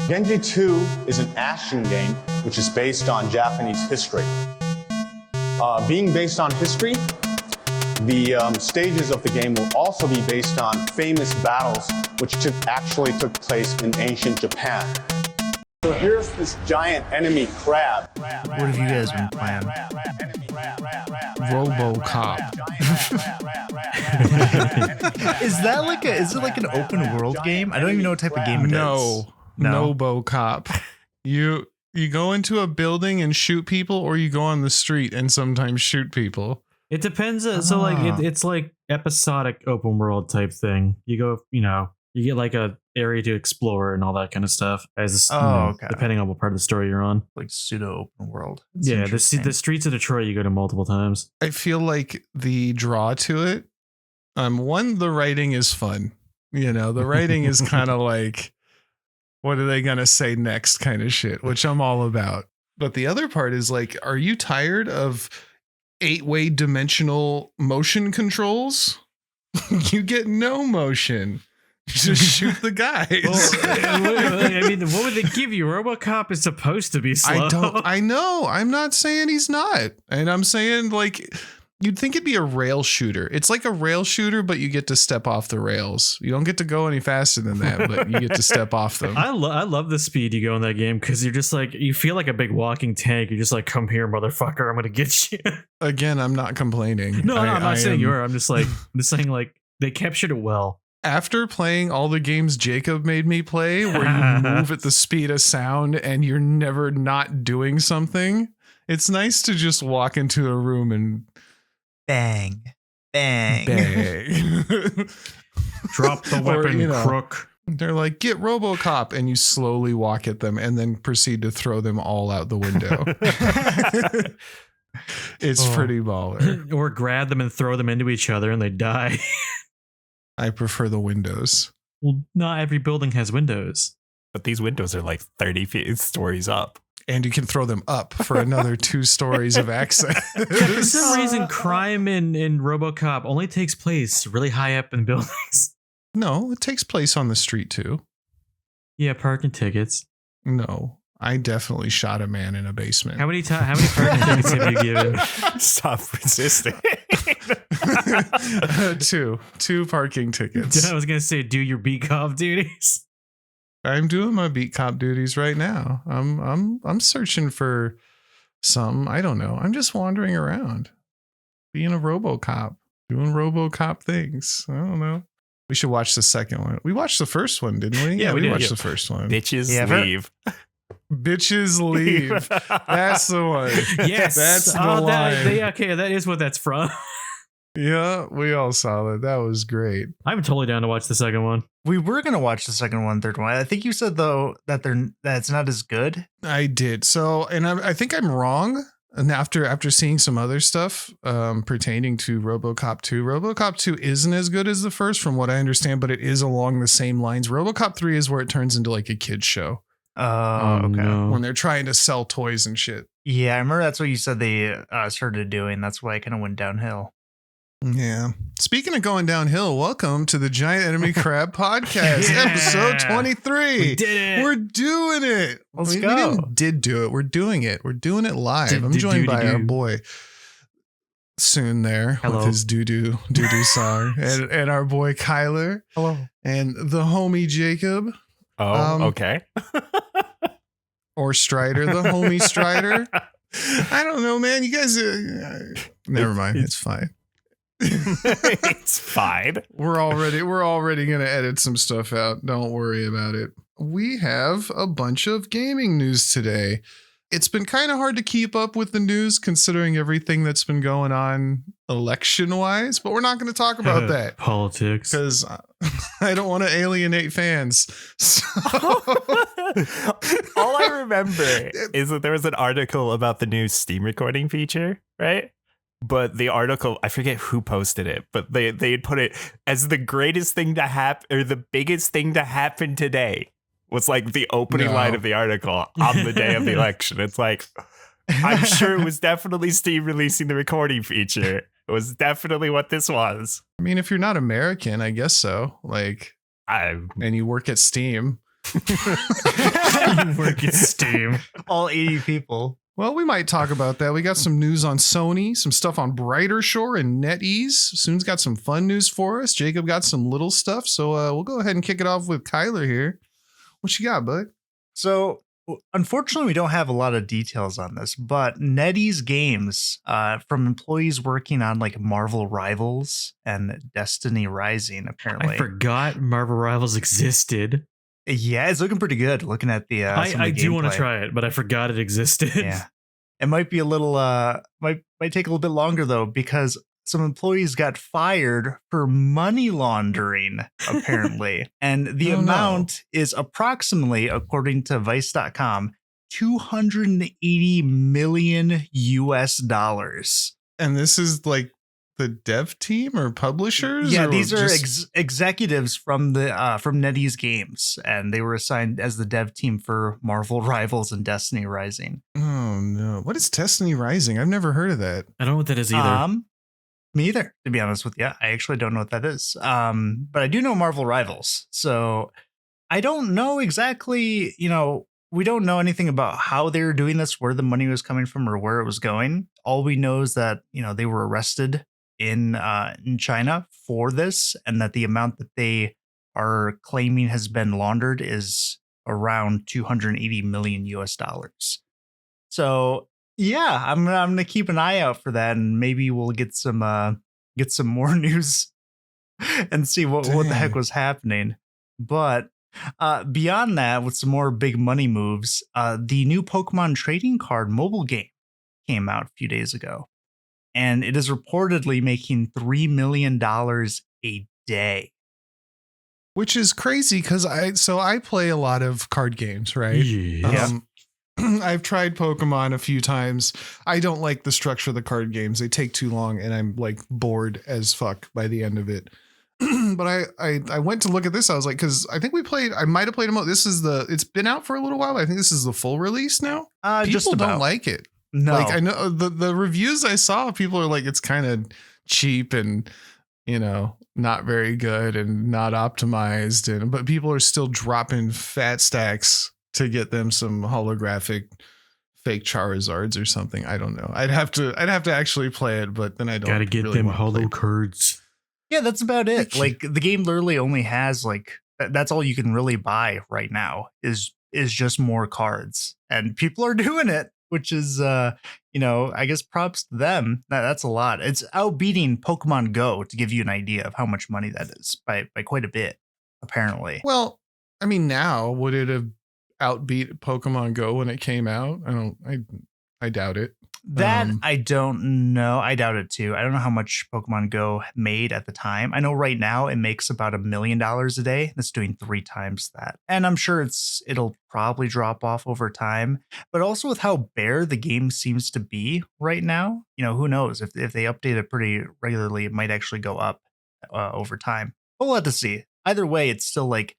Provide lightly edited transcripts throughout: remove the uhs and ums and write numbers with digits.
Genji 2 is an action game which is based on Japanese history. Being based on history, the stages of the game will also be based on famous battles which actually took place in ancient Japan. So here's this giant enemy crab. What have you guys been playing? RoboCop. Is it like an open world game? I don't even know what type of game it is. No. RoboCop. You go into a building and shoot people, or you go on the street and sometimes shoot people. It depends. So like it's like episodic open world type thing. You go, you get like a area to explore and all that kind of stuff. Depending on what part of the story you're on. Like pseudo open world. Yeah, the streets of Detroit you go to multiple times. I feel like the draw to it, the writing is fun. The writing is kind of like, what are they gonna say next kind of shit, which I'm all about. But the other part is like, are you tired of 8-way dimensional motion controls? You get no motion. Just shoot the guys. What would they give you? RoboCop is supposed to be slow. I know. I'm not saying he's not. And I'm saying, like, you'd think it'd be a rail shooter. It's like a rail shooter, but you get to step off the rails. You don't get to go any faster than that, but you get to step off them. I love the speed you go in that game, because you're just like, you feel like a big walking tank. You're just like, come here, motherfucker. I'm going to get you. Again, I'm not complaining. No, I'm not saying you are. I'm just saying like they captured it well. After playing all the games Jacob made me play, where you move at the speed of sound and you're never not doing something, it's nice to just walk into a room and bang. Drop the weapon, crook. They're like, get RoboCop, and you slowly walk at them and then proceed to throw them all out the window. It's pretty baller. Or grab them and throw them into each other and they die. I prefer the windows. Well, not every building has windows. But these windows are like 30 stories up. And you can throw them up for another 2 stories of access. Yeah, for some reason, crime in RoboCop only takes place really high up in buildings. No, it takes place on the street too. Yeah, parking tickets. No, I definitely shot a man in a basement. How many parking tickets have you given? Stop resisting. 2 parking tickets. I was gonna say, do your beat cop duties. I'm doing my beat cop duties right now. I'm searching for some. I don't know. I'm just wandering around, being a RoboCop, doing RoboCop things. I don't know. We should watch the second one. We watched the first one, didn't we? Yeah, we watched the first one. Bitches leave. Bitches leave. That's the one. Yes, that's the line. That is what that's from. Yeah, we all saw that. That was great. I'm totally down to watch the second one. We were gonna watch the second one, third one. I think you said though that it's not as good. I did. So, and I think I'm wrong. And after seeing some other stuff pertaining to RoboCop 2, RoboCop 2 isn't as good as the first, from what I understand, but it is along the same lines. RoboCop 3 is where it turns into like a kid's show. Oh, okay. No. When they're trying to sell toys and shit. Yeah, I remember that's what you said they started doing. That's why it kind of went downhill. Yeah. Speaking of going downhill, welcome to the Giant Enemy Crab Podcast, episode 23. We did it. We're doing it. Let's We go. did do it. We're doing it. We're doing it live. I'm joined by our boy Soon there Hello. with his doo-doo song, and our boy Kyler. Hello. And the homie Jacob. Okay. Or Strider, the homie Strider. I don't know, man. You guys, never mind. It's fine. It's fine. We're already gonna edit some stuff out. Don't worry about it. We have a bunch of gaming news today. It's been kind of hard to keep up with the news considering everything that's been going on election wise, but we're not going to talk about that. Politics. Because I don't want to alienate fans. So. All I remember is that there was an article about the new Steam recording feature, right? But the article, I forget who posted it, but they had put it as the greatest thing to happen, or the biggest thing to happen today. Was like the opening line of the article on the day of the election. It's like, I'm sure it was definitely Steam releasing the recording feature. It was definitely what this was. I mean, if you're not American, I guess so. Like, and you work at Steam. You work at Steam. All 80 people. Well, we might talk about that. We got some news on Sony, some stuff on Brighter Shore and NetEase. Soon's got some fun news for us. Jacob got some little stuff. So we'll go ahead and kick it off with Kyler here. What you got, bud? So unfortunately, we don't have a lot of details on this, but NetEase Games, from employees working on like Marvel Rivals and Destiny Rising, apparently. I forgot Marvel Rivals existed. Yeah, it's looking pretty good. Looking at the, I do want to try it, but I forgot it existed. Yeah, it might be a little, might take a little bit longer though, because some employees got fired for money laundering, apparently, and the amount is approximately, according to Vice.com, $280 million US. And this is like the dev team or publishers? Yeah, or these are executives from the from NetEase Games, and they were assigned as the dev team for Marvel Rivals and Destiny Rising. Oh no! What is Destiny Rising? I've never heard of that. I don't know what that is either. Me either, to be honest with you. I actually don't know what that is. But I do know Marvel Rivals, so I don't know exactly. We don't know anything about how they were doing this, where the money was coming from, or where it was going. All we know is that they were arrested in China for this, and that the amount that they are claiming has been laundered is around $280 million US. So yeah, I'm gonna keep an eye out for that, and maybe we'll get some more news and see what the heck was happening. But beyond that, with some more big money moves, the new Pokemon trading card mobile game came out a few days ago. And it is reportedly making $3 million a day. Which is crazy because I play a lot of card games, right? Yeah. I've tried Pokemon a few times. I don't like the structure of the card games. They take too long and I'm like bored as fuck by the end of it. But I went to look at this. I was like, because I think I might have played them. It's been out for a little while. I think this is the full release now. People don't like it. No, like I know the reviews I saw, people are like, it's kind of cheap and not very good and not optimized, but people are still dropping fat stacks to get them some holographic fake Charizards or something. I don't know. I'd have to actually play it, but then I don't. Gotta get really them holo cards. Yeah, that's about it. Like the game literally only has that's all you can really buy right now is just more cards, and people are doing it. Which is, I guess props to them. That's a lot. It's outbeating Pokemon Go, to give you an idea of how much money that is by quite a bit, apparently. Well, I mean, now would it have outbeat Pokemon Go when it came out? I doubt it. That I don't know. I doubt it too. I don't know how much Pokemon Go made at the time. I know right now it makes about $1 million a day. It's doing 3 times that. And I'm sure it'll probably drop off over time. But also with how bare the game seems to be right now, who knows? If they update it pretty regularly, it might actually go up over time. We'll have to see. Either way, it's still like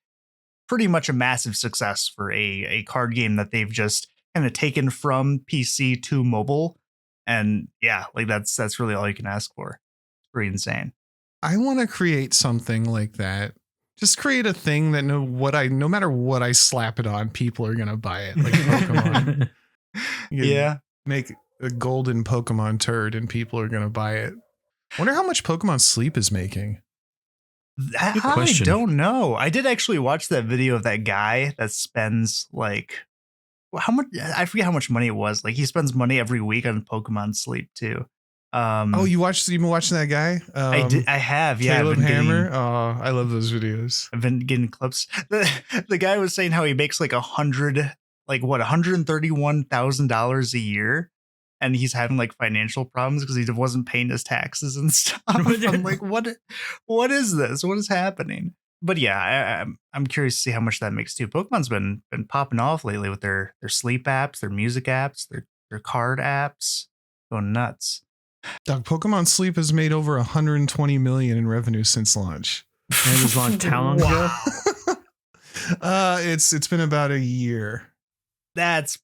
pretty much a massive success for a card game that they've just kind of taken from PC to mobile. And yeah, like that's really all you can ask for. It's pretty insane. I want to create something like that. Just create a thing that no matter what I slap it on, people are gonna buy it. Like Pokemon. Yeah. Make a golden Pokemon turd and people are gonna buy it. Wonder how much Pokemon Sleep is making. I don't know. I did actually watch that video of that guy that spends like how much, I forget how much money it was. Like he spends money every week on Pokemon Sleep too. You've been watching that guy? I have. Yeah. Caleb Hammer. I love those videos. I've been getting clips. The guy was saying how he makes like $131,000 a year. And he's having like financial problems because he wasn't paying his taxes and stuff. I'm like, what is this? What is happening? But yeah, I'm curious to see how much that makes too. Pokemon's been popping off lately with their sleep apps, their music apps, their card apps, going nuts. Doug, Pokemon Sleep has made over 120 million in revenue since launch. And it was launched how long ago? It's been about a year. That's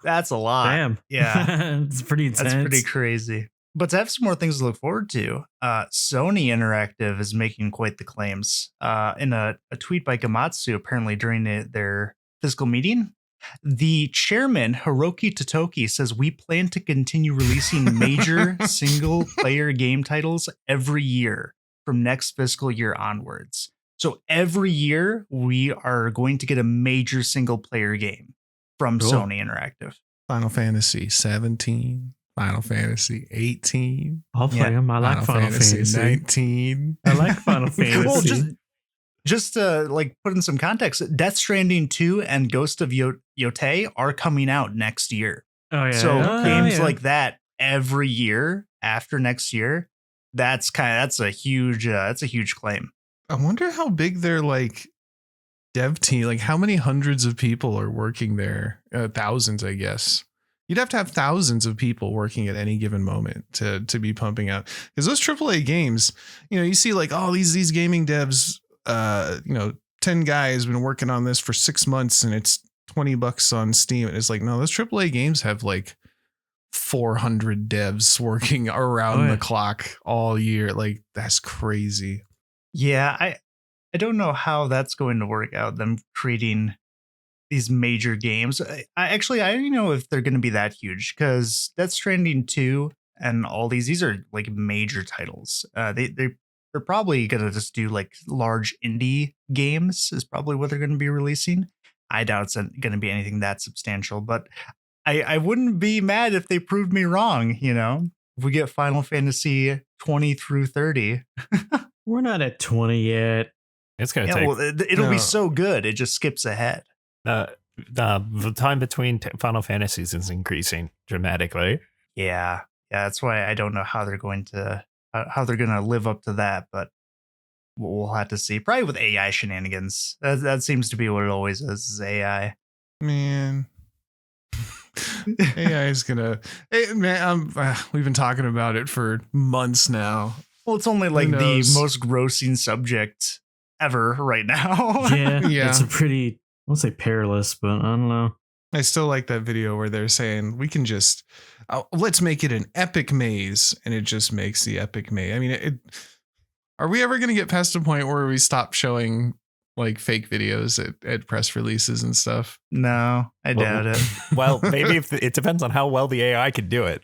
a lot. Damn. Yeah. It's pretty intense. That's pretty crazy. But to have some more things to look forward to, Sony Interactive is making quite the claims. In a tweet by Gamatsu, apparently during their fiscal meeting, the chairman, Hiroki Totoki, says we plan to continue releasing major single-player game titles every year from next fiscal year onwards. So every year, we are going to get a major single-player game from Sony Interactive. Final Fantasy 17. Final Fantasy 18. I'll play them. I like Final Fantasy 19. I like Final Fantasy. Well, just to like put in some context, Death Stranding 2 and Ghost of Yotei are coming out next year. Oh yeah. So games like that every year after next year, that's a huge claim. I wonder how big their like dev team, like how many hundreds of people are working there? Thousands, I guess. You'd have to have thousands of people working at any given moment to be pumping out, because those AAA games, you see like, oh, these gaming devs, 10 guys been working on this for 6 months and it's $20 on Steam. And it's like, no, those AAA games have like 400 devs working around the clock all year. Like, that's crazy. Yeah, I don't know how that's going to work out, them creating these major games. I don't know if they're going to be that huge, because Death Stranding 2 and all these are like major titles. They're probably going to just do like large indie games is probably what they're going to be releasing. I doubt it's going to be anything that substantial, but I wouldn't be mad if they proved me wrong. If we get Final Fantasy 20 through 30. We're not at 20 yet. It's going to take... Well, it'll be so good. It just skips ahead. The time between Final Fantasies is increasing dramatically. Yeah, that's why I don't know how they're going to live up to that, but we'll have to see. Probably with AI shenanigans. That seems to be what it always is AI. Man, AI is gonna. We've been talking about it for months now. Well, it's only like the most grossing subject ever right now. Yeah. It's a pretty, I won't say perilous, but I don't know. I still like that video where they're saying we can just let's make it an epic maze, and it just makes the epic maze. I mean, are we ever going to get past a point where we stop showing like fake videos at press releases and stuff? No, I doubt it. Well, maybe it depends on how well the AI can do it.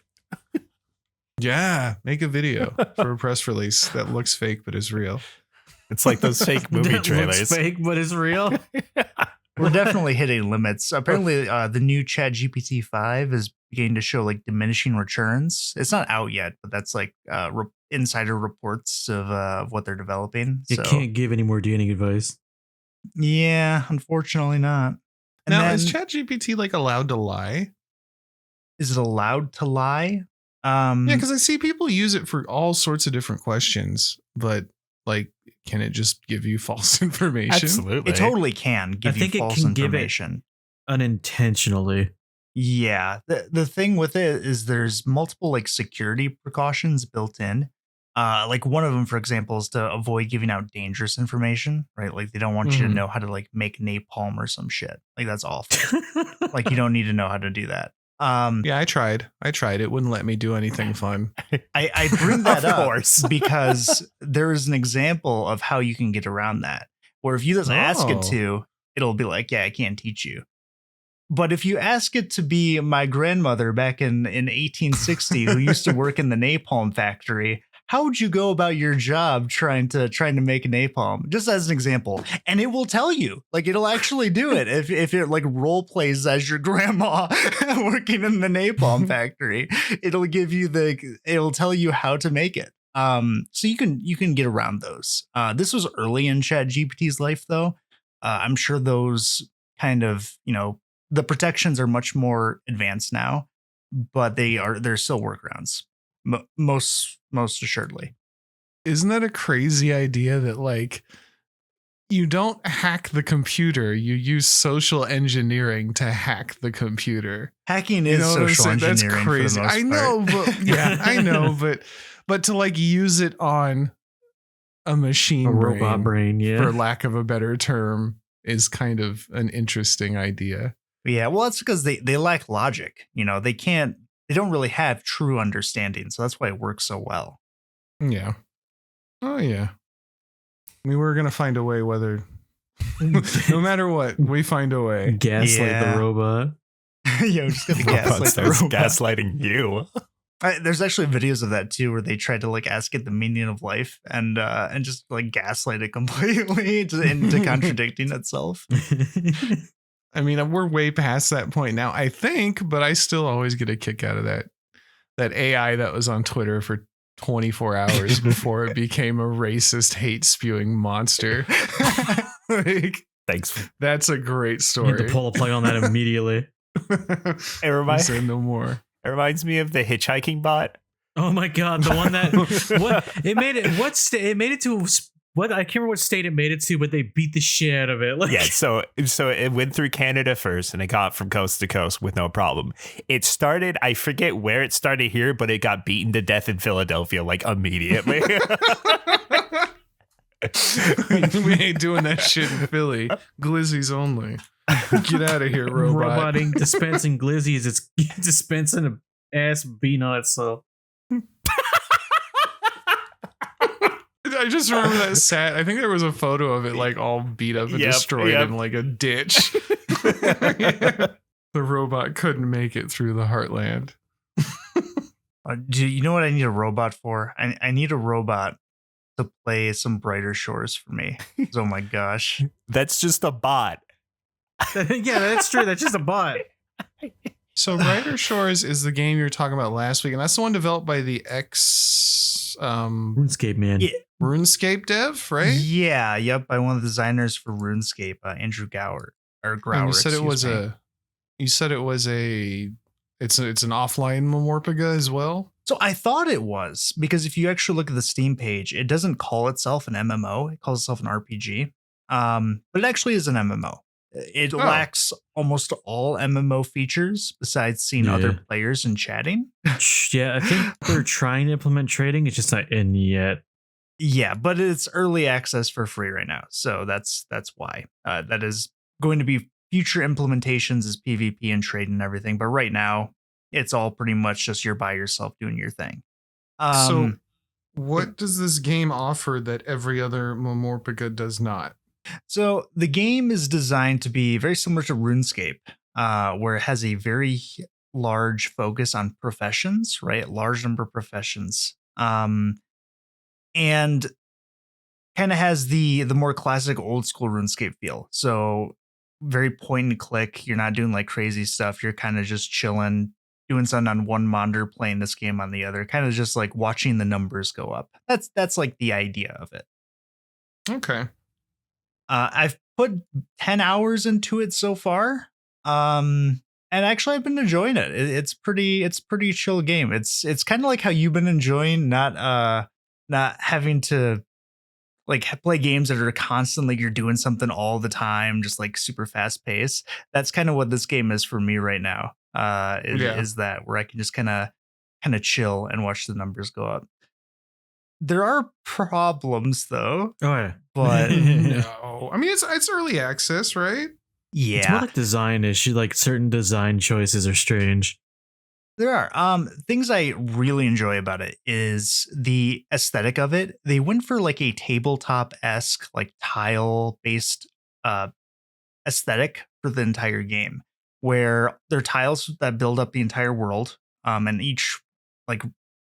Yeah, make a video for a press release that looks fake but is real. It's like those fake movie trailers. Looks fake but is real. We're definitely hitting limits. Apparently, the new ChatGPT 5 is beginning to show like diminishing returns. It's not out yet, but that's like insider reports of what they're developing. It can't give any more dating advice. Yeah, unfortunately not. And now, is ChatGPT like allowed to lie? Is it allowed to lie? Yeah, because I see people use it for all sorts of different questions, but like, can it just give you false information? Absolutely. It totally can give you false information. Unintentionally. Yeah. The thing with it is there's multiple like security precautions built in. Like one of them, for example, is to avoid giving out dangerous information, right? Like they don't want you to know how to like make napalm or some shit. Like that's awful. Like you don't need to know how to do that. Yeah, I tried. It wouldn't let me do anything fun. I bring that up because there is an example of how you can get around that. Where if you just ask it to, it'll be like, yeah, I can't teach you. But if you ask it to be my grandmother back in 1860 who used to work in the napalm factory, how would you go about your job trying to make napalm? Just as an example. And it will tell you, like it'll actually do it if it like role plays as your grandma working in the napalm factory. It'll give you it'll tell you how to make it. So you can get around those. This was early in ChatGPT's life though. I'm sure those kind of, the protections are much more advanced now, but there's still workarounds. Most assuredly. Isn't that a crazy idea that like you don't hack the computer, you use social engineering to hack the computer? Hacking is social engineering. That's crazy. For the most I know, but yeah, I know, but to like use it on a machine robot brain, for lack of a better term, is kind of an interesting idea. Yeah, well, that's because they lack logic. They can't they don't really have true understanding. So that's why it works so well. Yeah. Oh, yeah. We were going to find a way, whether no matter what, we find a way. Gaslight the robot. Yeah, I'm just going to gaslight the robot. Gaslighting you. There's actually videos of that too, where they tried to like ask it the meaning of life and just like gaslight it completely into contradicting itself. I mean, we're way past that point now, I think, but I still always get a kick out of that AI that was on Twitter for 24 hours before it became a racist, hate spewing monster. Like, thanks. That's a great story. You need to pull a plug on that immediately. Say no more. It reminds me of the hitchhiking bot. Oh my god, the one that it made it. It made it to what? I can't remember what state it made it to, but they beat the shit out of it. Like, yeah, so it went through Canada first, and it got from coast to coast with no problem. It started, I forget where it started here, but it got beaten to death in Philadelphia like immediately. We ain't doing that shit in Philly. Glizzies only. Get out of here, robot. Robot ain't dispensing glizzies. It's dispensing a ass beating on itself. I just remember that sad. I think there was a photo of it like all beat up and destroyed in like a ditch. The robot couldn't make it through the heartland. Do you know what I need a robot for? I need a robot to play some Brighter Shores for me. Oh my gosh. That's just a bot. Yeah, that's true. That's just a bot. So Brighter Shores is the game you were talking about last week, and that's the one developed by the RuneScape man. Yeah. RuneScape Dev, right? Yeah, yep. By one of the designers for RuneScape, Andrew Gower or Grauer. And you said it was it's an offline muhmorpuhguh as well. So I thought it was, because if you actually look at the Steam page, it doesn't call itself an MMO. It calls itself an RPG. But it actually is an MMO. It lacks almost all MMO features besides seeing other players and chatting. Yeah, I think they're trying to implement trading. It's just not in yet. Yeah, but it's early access for free right now. So that's why. That is going to be future implementations is PvP and trade and everything. But right now, it's all pretty much just you're by yourself doing your thing. So what does this game offer that every other muhmorpuhguh does not? So the game is designed to be very similar to RuneScape, where it has a very large focus on professions, right? Large number of professions. And kind of has the more classic old school RuneScape feel. So very point and click. You're not doing like crazy stuff. You're kind of just chilling, doing something on one monitor, playing this game on the other, kind of just like watching the numbers go up. That's like the idea of it. Okay. I've put 10 hours into it so far. And actually I've been enjoying it. It's pretty chill game. It's kind of like how you've been enjoying not having to like play games that are constantly you're doing something all the time, just like super fast pace. That's kind of what this game is for me right now. Is that where I can just kind of chill and watch the numbers go up. There are problems though. Oh yeah. But no. I mean it's early access, right? Yeah. It's more like design issue, like certain design choices are strange. There are things I really enjoy about it is the aesthetic of it. They went for like a tabletop-esque, like tile-based aesthetic for the entire game, where there are tiles that build up the entire world, and each like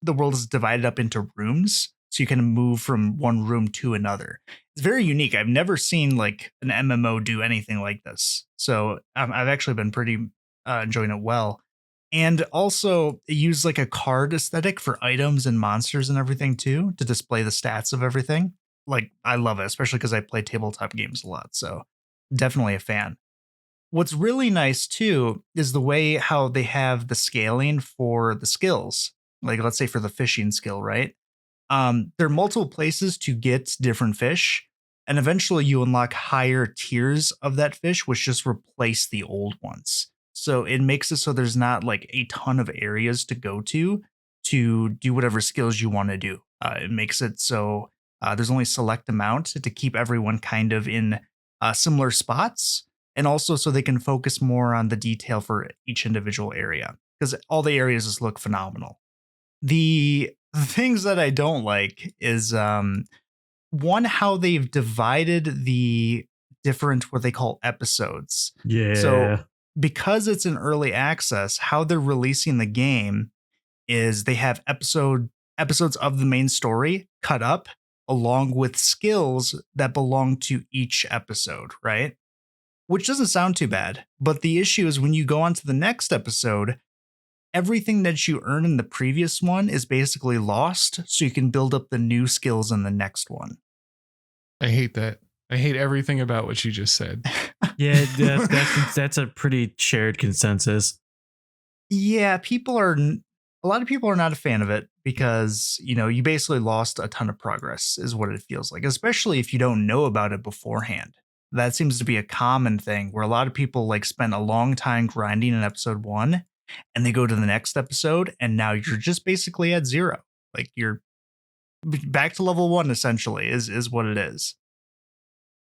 the world is divided up into rooms, so you can move from one room to another. It's very unique. I've never seen like an MMO do anything like this, so I've actually been pretty enjoying it well. And also it used like a card aesthetic for items and monsters and everything too, to display the stats of everything. Like I love it, especially because I play tabletop games a lot. So definitely a fan. What's really nice too is the way how they have the scaling for the skills. Like let's say for the fishing skill, right? There are multiple places to get different fish. And eventually you unlock higher tiers of that fish, which just replace the old ones. So it makes it so there's not like a ton of areas to go to do whatever skills you want to do. It makes it so there's only a select amount to keep everyone kind of in similar spots. And also so they can focus more on the detail for each individual area. because all the areas just look phenomenal. The things that I don't like is one, how they've divided the different what they call episodes. Yeah. So because it's in early access, how they're releasing the game is they have episodes of the main story cut up along with skills that belong to each episode, right? Which doesn't sound too bad. But the issue is when you go on to the next episode, everything that you earn in the previous one is basically lost, so you can build up the new skills in the next one. I hate that. I hate everything about what you just said. Yeah, that's a pretty shared consensus. Yeah, a lot of people are not a fan of it because, you basically lost a ton of progress is what it feels like, especially if you don't know about it beforehand. That seems to be a common thing where a lot of people like spend a long time grinding in episode 1 and they go to the next episode and now you're just basically at 0. Like you're back to level 1 essentially is what it is.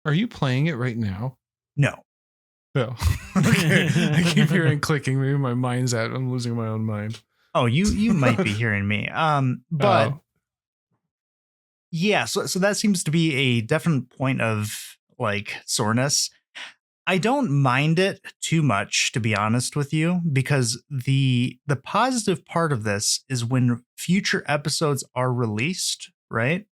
Are you playing it right now? No. No. Okay. I keep hearing clicking. Maybe my mind's out. I'm losing my own mind. Oh, you might be hearing me. But yeah, so that seems to be a definite point of like soreness. I don't mind it too much, to be honest with you, because the positive part of this is when future episodes are released, right?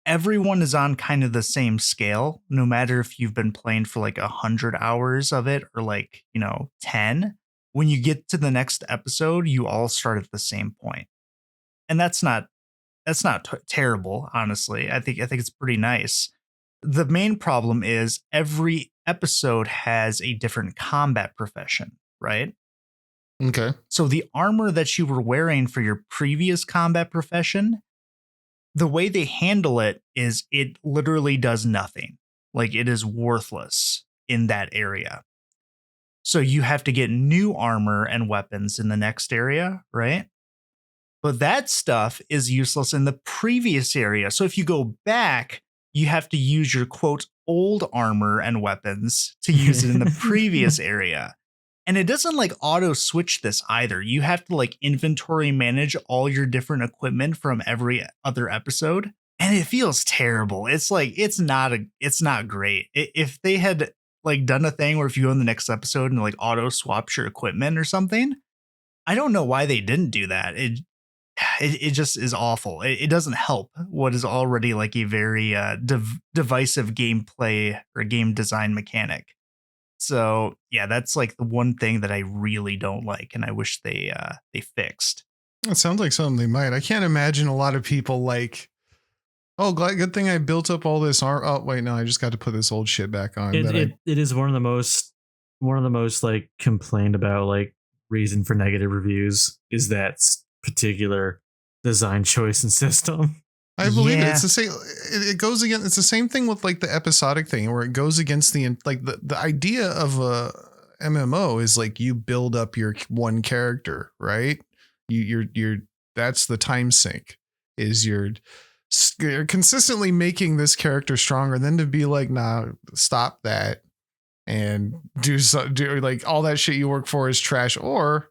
Everyone is on kind of the same scale, no matter if you've been playing for like 100 hours of it or like, 10. When you get to the next episode, you all start at the same point. And that's not terrible, honestly. I think it's pretty nice. The main problem is every episode has a different combat profession, right? Okay. So the armor that you were wearing for your previous combat profession, the way they handle it is it literally does nothing. Like it is worthless in that area. So you have to get new armor and weapons in the next area, right? But that stuff is useless in the previous area. So if you go back, you have to use your quote old armor and weapons to use it in the previous area. And it doesn't like auto switch this either. You have to like inventory manage all your different equipment from every other episode. And it feels terrible. It's like, it's not great. If they had like done a thing where if you go in the next episode and like auto swaps your equipment or something, I don't know why they didn't do that. It just is awful. It doesn't help what is already like a very divisive gameplay or game design mechanic. So yeah, that's like the one thing that I really don't like, and I wish they fixed. It sounds like something they might. I can't imagine a lot of people like, oh, good thing I built up all this armor. Oh wait, no, I just got to put this old shit back on. It is one of the most like complained about like reason for negative reviews is that particular design choice and system. I believe it. It's the same. It goes against. It's the same thing with like the episodic thing, where it goes against the idea of a MMO is like you build up your one character, right? You're that's the time sink. Is you're consistently making this character stronger. Then to be like, nah, stop that and do like all that shit you work for is trash, or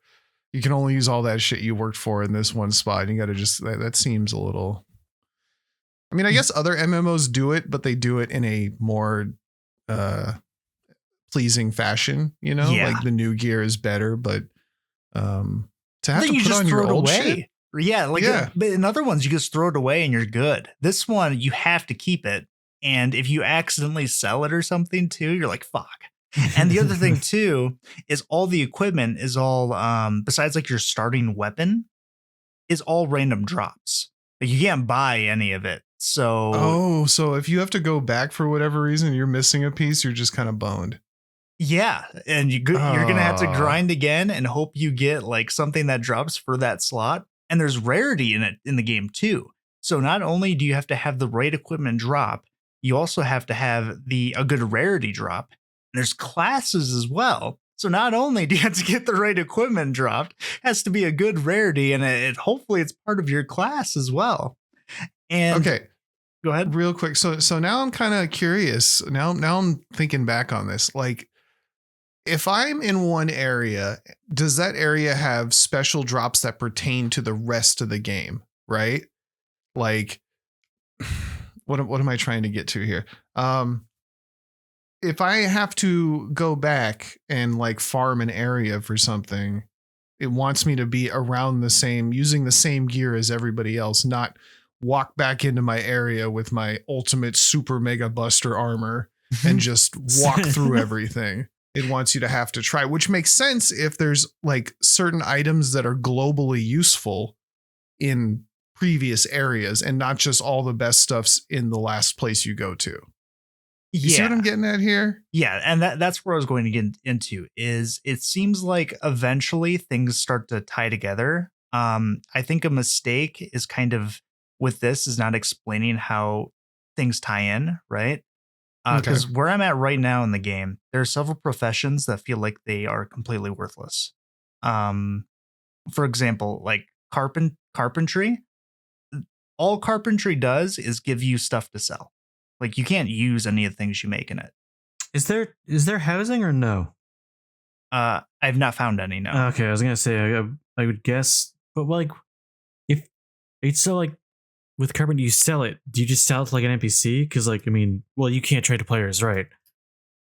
you can only use all that shit you worked for in this one spot. And you got to just that seems a little. I mean, I guess other MMOs do it, but they do it in a more pleasing fashion, like the new gear is better, but to have to put on your old shit. Yeah. But in other ones, you just throw it away and you're good. This one, you have to keep it. And if you accidentally sell it or something too, you're like, fuck. And the other thing too, is all the equipment is all, besides like your starting weapon, is all random drops. Like you can't buy any of it. So so if you have to go back for whatever reason, you're missing a piece, you're just kind of boned. Yeah, and you're gonna have to grind again and hope you get like something that drops for that slot. And there's rarity in it in the game too. So not only do you have to have the right equipment drop, you also have to have a good rarity drop. And there's classes as well. So not only do you have to get the right equipment dropped, it has to be a good rarity, and hopefully it's part of your class as well. And okay, go ahead real quick. So now I'm kind of curious. Now I'm thinking back on this. Like, if I'm in one area, does that area have special drops that pertain to the rest of the game? Right? Like, what am I trying to get to here? If I have to go back and like farm an area for something, it wants me to be around the same, using the same gear as everybody else, not walk back into my area with my ultimate super mega buster armor and just walk through everything. It wants you to have to try, which makes sense if there's like certain items that are globally useful in previous areas and not just all the best stuffs in the last place you go to. You see what I'm getting at here? Yeah, and that's where I was going to get into is it seems like eventually things start to tie together. I think a mistake is kind of with this is not explaining how things tie in, right? Because where I'm at right now in the game, there are several professions that feel like they are completely worthless. For example, like carpentry. All carpentry does is give you stuff to sell. Like you can't use any of the things you make in it. Is there housing or no? I've not found any. No. Okay, I was gonna say I would guess, but like if it's so like with carpentry, you sell it. Do you just sell it to like an NPC? Because like I mean, well, you can't trade to players, right?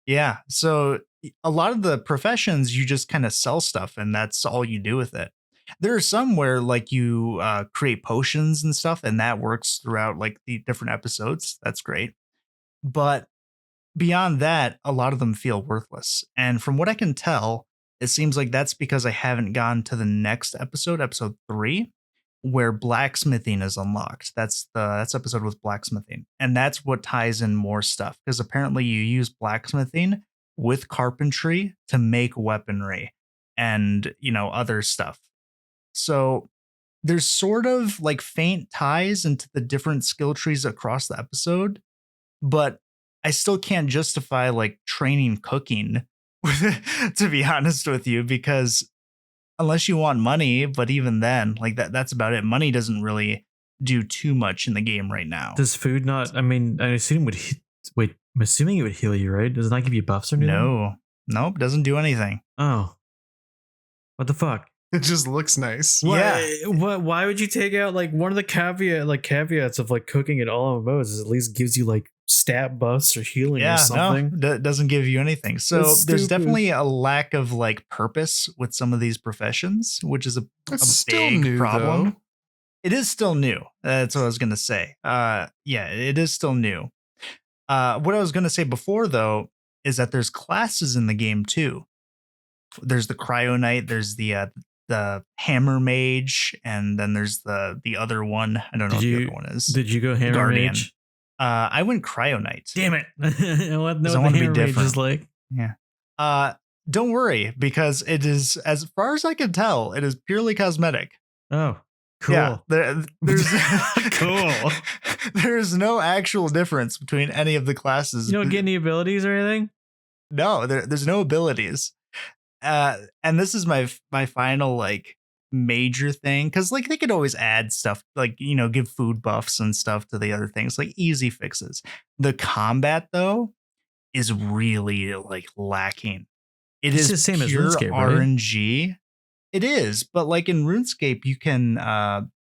Yeah. So a lot of the professions, you just kind of sell stuff, and that's all you do with it. There are some where like you create potions and stuff, and that works throughout like the different episodes. That's great. But beyond that, a lot of them feel worthless. And from what I can tell, it seems like that's because I haven't gone to the next episode, episode 3, where blacksmithing is unlocked. That's episode with blacksmithing. And that's what ties in more stuff. Because apparently you use blacksmithing with carpentry to make weaponry and, other stuff. So there's sort of like faint ties into the different skill trees across the episode, but I still can't justify like training cooking, to be honest with you, because unless you want money, but even then, like that's about it. Money doesn't really do too much in the game right now. Does food not? I mean, I assume I'm assuming it would heal you, right? Does it not give you buffs or anything? Nope, doesn't do anything. Oh, what the fuck? It just looks nice. Why would you take out like one of the caveats of like cooking in all MMOs is at least gives you like stat buffs or healing or something? No, doesn't give you anything. So there's definitely a lack of like purpose with some of these professions, which is a big new, problem. Though. It is still new. That's what I was going to say. It is still new. What I was going to say before though is that there's classes in the game too. There's the Cryo Knight. There's the Hammer Mage, and then there's the other one. I don't know what the other one is. Did you go Hammer Mage? I went Cryo Knight. Damn it! I want to be different. Mage is like. Yeah. Don't worry, because it is, as far as I can tell, it is purely cosmetic. Oh, cool. Yeah, there's cool. There's no actual difference between any of the classes. You don't get any abilities or anything? No, there's no abilities. And this is my final like major thing, because like they could always add stuff like give food buffs and stuff to the other things, like easy fixes. The combat though is really like lacking. It's the same as RuneScape, RNG. Right? It is, but like in RuneScape, you can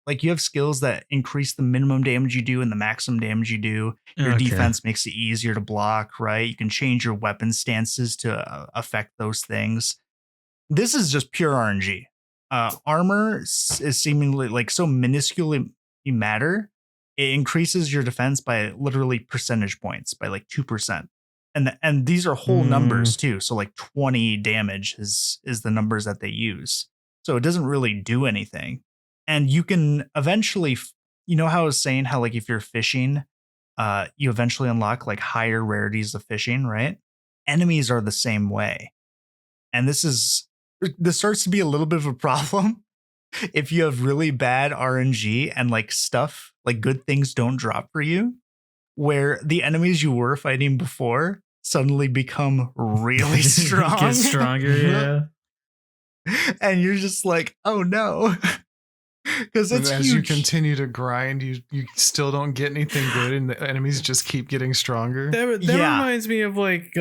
like you have skills that increase the minimum damage you do and the maximum damage you do. Your defense makes it easier to block, right? You can change your weapon stances to affect those things. This is just pure RNG. Armor is seemingly like so minusculely matter. It increases your defense by literally percentage points by like 2%. And these are whole numbers too. So like 20 damage is the numbers that they use. So it doesn't really do anything. And you can eventually, how I was saying how like if you're fishing, you eventually unlock like higher rarities of fishing, right? Enemies are the same way. And this starts to be a little bit of a problem if you have really bad RNG and like stuff, like good things don't drop for you, where the enemies you were fighting before suddenly become really strong. Get stronger, yeah. And you're just like, oh no. Because it's as huge. You continue to grind, you still don't get anything good, and the enemies just keep getting sronger. That reminds me of like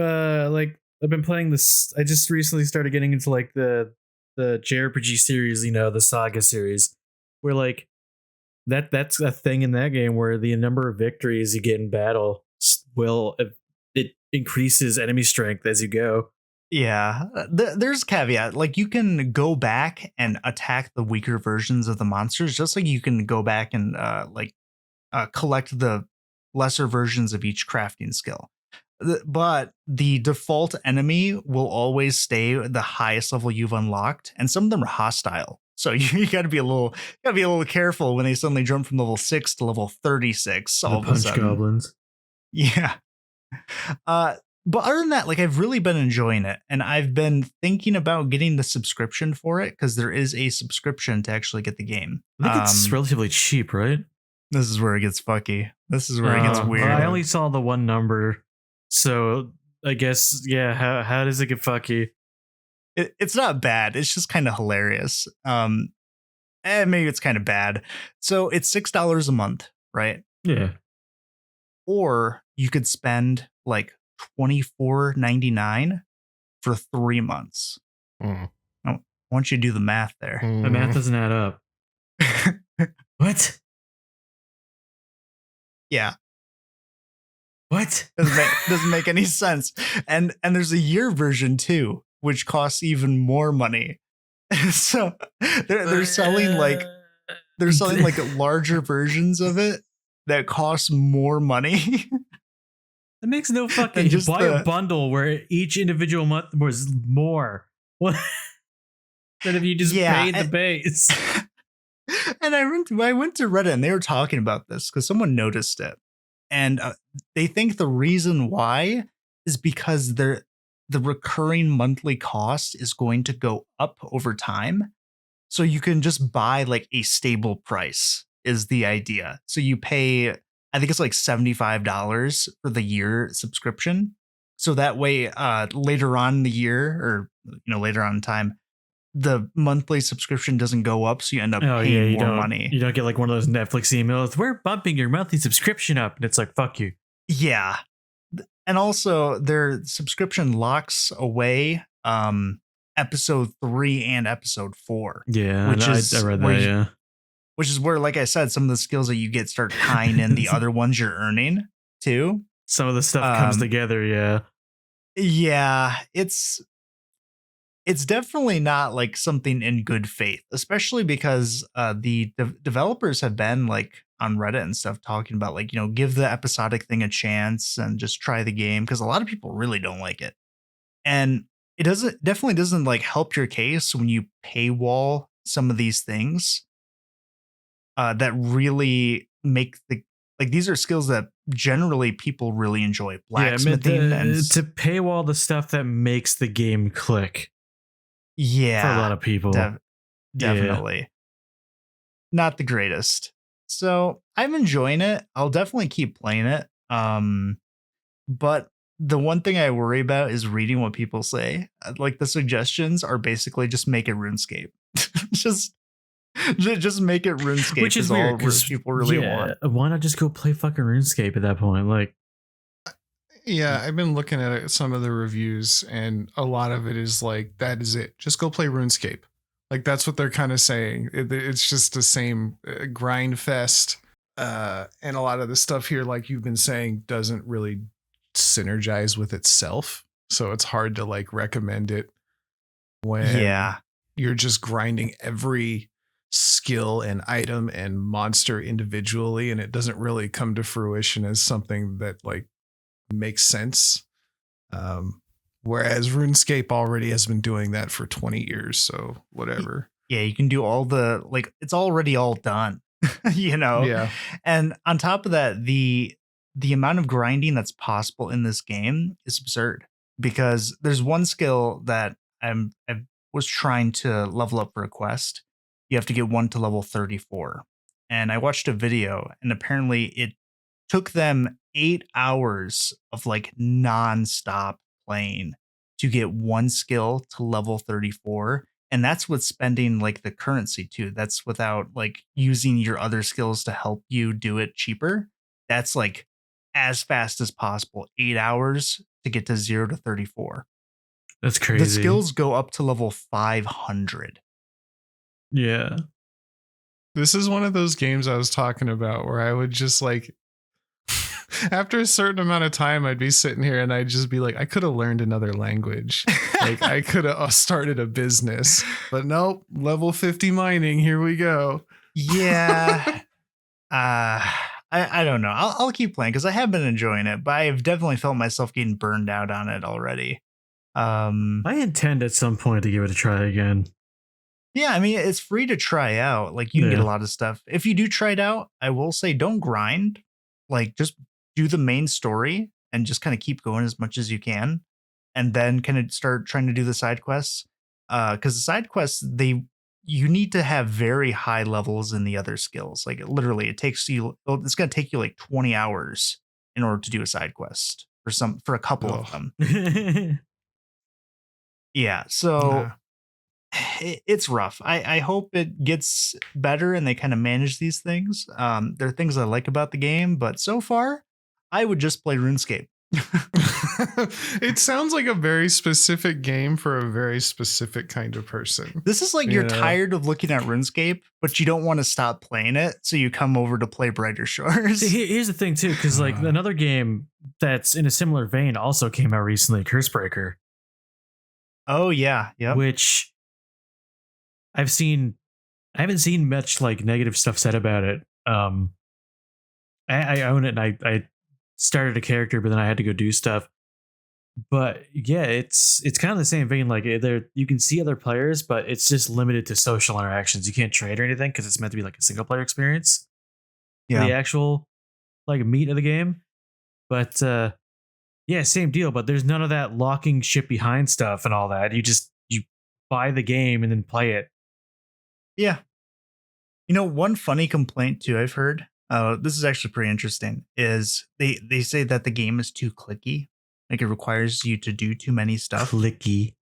I've been playing this. I just recently started getting into like the JRPG series, the Saga series, where like that's a thing in that game where the number of victories you get in battle will it increases enemy strength as you go. Yeah, there's a caveat. Like you can go back and attack the weaker versions of the monsters, just like you can go back and collect the lesser versions of each crafting skill. But the default enemy will always stay the highest level you've unlocked, and some of them are hostile. So you got to be a little careful when they suddenly jump from level 6 to level 36. The punch goblins. Yeah. But other than that, like I've really been enjoying it, and I've been thinking about getting the subscription for it because there is a subscription to actually get the game. I think it's relatively cheap, right? This is where it gets fucky. This is where it gets weird. I only saw the one number, so I guess How does it get fucky? It's not bad. It's just kind of hilarious. Maybe it's kind of bad. So it's $6 a month, right? Yeah. Or you could spend like $24.99 for 3 months. Mm. I want you to do the math there. The math doesn't add up. What? Yeah. What? Doesn't make any sense. And there's a year version too, which costs even more money. So they're selling like larger versions of it that cost more money. That makes no fucking. Just buy a bundle where each individual month was more. What? Than if you just paid the base. And I went to Reddit and they were talking about this because someone noticed it, and they think the reason why is because the recurring monthly cost is going to go up over time, so you can just buy like a stable price is the idea. So you pay, I think it's like $75 for the year subscription. So that way, later on in the year or later on in time, the monthly subscription doesn't go up, so you end up paying more money. You don't get like one of those Netflix emails. We're bumping your monthly subscription up, and it's like fuck you. Yeah, and also their subscription locks away episode 3 and episode 4. Yeah, I read that. Yeah, which is where, like I said, some of the skills that you get start tying in the other ones you're earning too. Some of the stuff comes together. Yeah, it's definitely not like something in good faith, especially because the developers have been like on Reddit and stuff talking about like, give the episodic thing a chance and just try the game, because a lot of people really don't like it. And it definitely doesn't like help your case when you paywall some of these things that really make these are skills that generally people really enjoy. Blacksmithing and to paywall the stuff that makes the game click. Yeah, for a lot of people, definitely not the greatest. So I'm enjoying it. I'll definitely keep playing it. But the one thing I worry about is reading what people say. Like the suggestions are basically just make it RuneScape. just make it RuneScape, which is weird because people really want. Why not just go play fucking RuneScape at that point? Like. Yeah, I've been looking at some of the reviews, and a lot of it is like, that is it. Just go play RuneScape. Like, that's what they're kind of saying. It's just the same grind fest. And a lot of the stuff here, like you've been saying, doesn't really synergize with itself. So it's hard to like recommend it when you're just grinding every skill and item and monster individually, and it doesn't really come to fruition as something that like makes sense. Whereas RuneScape already has been doing that for 20 years, so whatever. Yeah, you can do all the it's already all done. Yeah. And on top of that, the amount of grinding that's possible in this game is absurd, because there's one skill that I was trying to level up for a quest. You have to get one to level 34. And I watched a video, and apparently it took them 8 hours of like nonstop playing to get one skill to level 34. And that's with spending like the currency too. That's without like using your other skills to help you do it cheaper. That's like as fast as possible. 8 hours to get to 0 to 34. That's crazy. The skills go up to level 500. Yeah. This is one of those games I was talking about where I would just like, after a certain amount of time, I'd be sitting here and I'd just be like, I could have learned another language. Like I could have started a business, but nope, level 50 mining. Here we go. Yeah. I don't know. I'll keep playing because I have been enjoying it, but I've definitely felt myself getting burned out on it already. I intend at some point to give it a try again. Yeah, I mean, it's free to try out. Like, you can get Yeah. a lot of stuff. If you do try it out, I will say don't grind. Like, just do the main story and just kind of keep going as much as you can. And then kind of start trying to do the side quests. Because the side quests, you need to have very high levels in the other skills. Like, it's going to take you like 20 hours in order to do a side quest for a couple of them. Yeah, so... Nah. It's rough. I hope it gets better and they kind of manage these things. There are things I like about the game, but so far, I would just play RuneScape. It sounds like a very specific game for a very specific kind of person. This is like you're tired of looking at RuneScape, but you don't want to stop playing it, so you come over to play Brighter Shores. See, here's the thing too, because like another game that's in a similar vein also came out recently, Cursebreaker. Oh yeah, yeah. Which I haven't seen much like negative stuff said about it. I own it and I started a character, but then I had to go do stuff. But yeah, it's kind of the same vein. Like you can see other players, but it's just limited to social interactions. You can't trade or anything because it's meant to be like a single player experience. Yeah. The actual like meat of the game. But yeah, same deal. But there's none of that locking shit behind stuff and all that. You buy the game and then play it. Yeah. You know, one funny complaint too I've heard, this is actually pretty interesting, is they say that the game is too clicky. Like it requires you to do too many stuff. Clicky.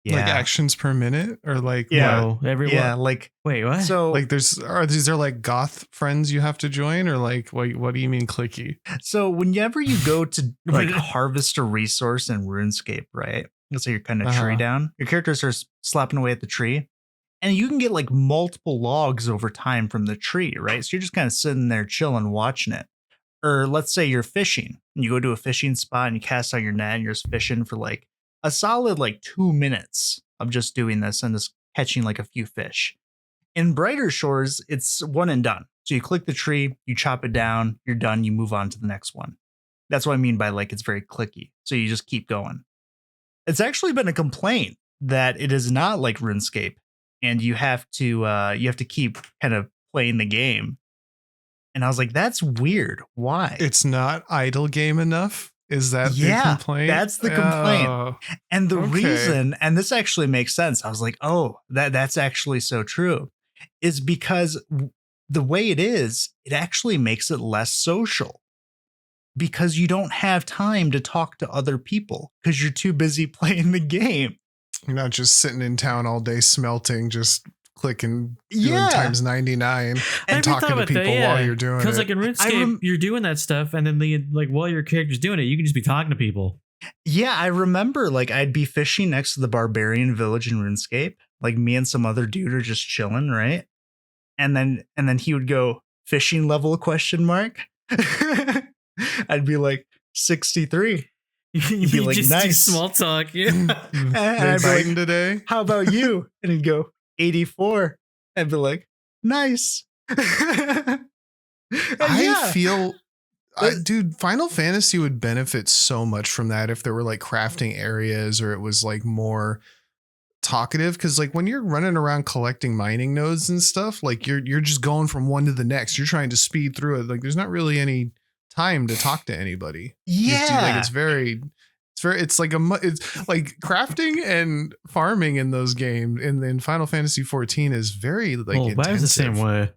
Yeah. Like actions per minute or like Yeah. what? Yeah, like wait, what? so Like are these like goth friends you have to join or like what do you mean clicky? so whenever you go to like harvest a resource in RuneScape, right? Let's say you're cutting a tree down. Your characters are slapping away at the tree. And you can get like multiple logs over time from the tree, right? So you're just kind of sitting there chilling, watching it. Or let's say you're fishing and you go to a fishing spot and you cast out your net and you're just fishing for like a solid like 2 minutes of just doing this and just catching like a few fish. In Brighter Shores, it's one and done. So you click the tree, you chop it down, you're done, you move on to the next one. That's what I mean by like it's very clicky. So you just keep going. It's actually been a complaint that it is not like RuneScape. And you have to keep kind of playing the game. And I was like, that's weird. Why? It's not idle game enough? Is that the complaint? That's the complaint. Oh, and the okay. reason, and this actually makes sense. I was like, oh, that's actually so true. Is because the way it is, it actually makes it less social. Because you don't have time to talk to other people because you're too busy playing the game. You're not just sitting in town all day smelting, just clicking doing times 99 and talking to people while you're doing it. Because like in RuneScape, you're doing that stuff, and then while your character's doing it, you can just be talking to people. Yeah, I remember like I'd be fishing next to the barbarian village in RuneScape. Like me and some other dude are just chilling, right? And then he would go, fishing level ? I'd be like 63. You'd be like, just nice. do small talk. Yeah. And They I'd be biting like, today? how about you? And he'd go 84. I'd be like, nice. I feel, dude, Final Fantasy would benefit so much from that if there were like crafting areas or it was like more talkative. Because like when you're running around collecting mining nodes and stuff, like you're just going from one to the next. You're trying to speed through it. Like there's not really any time to talk to anybody. Yeah, it's like crafting and farming in those games in Final Fantasy 14 is very like intensive. That was the same way.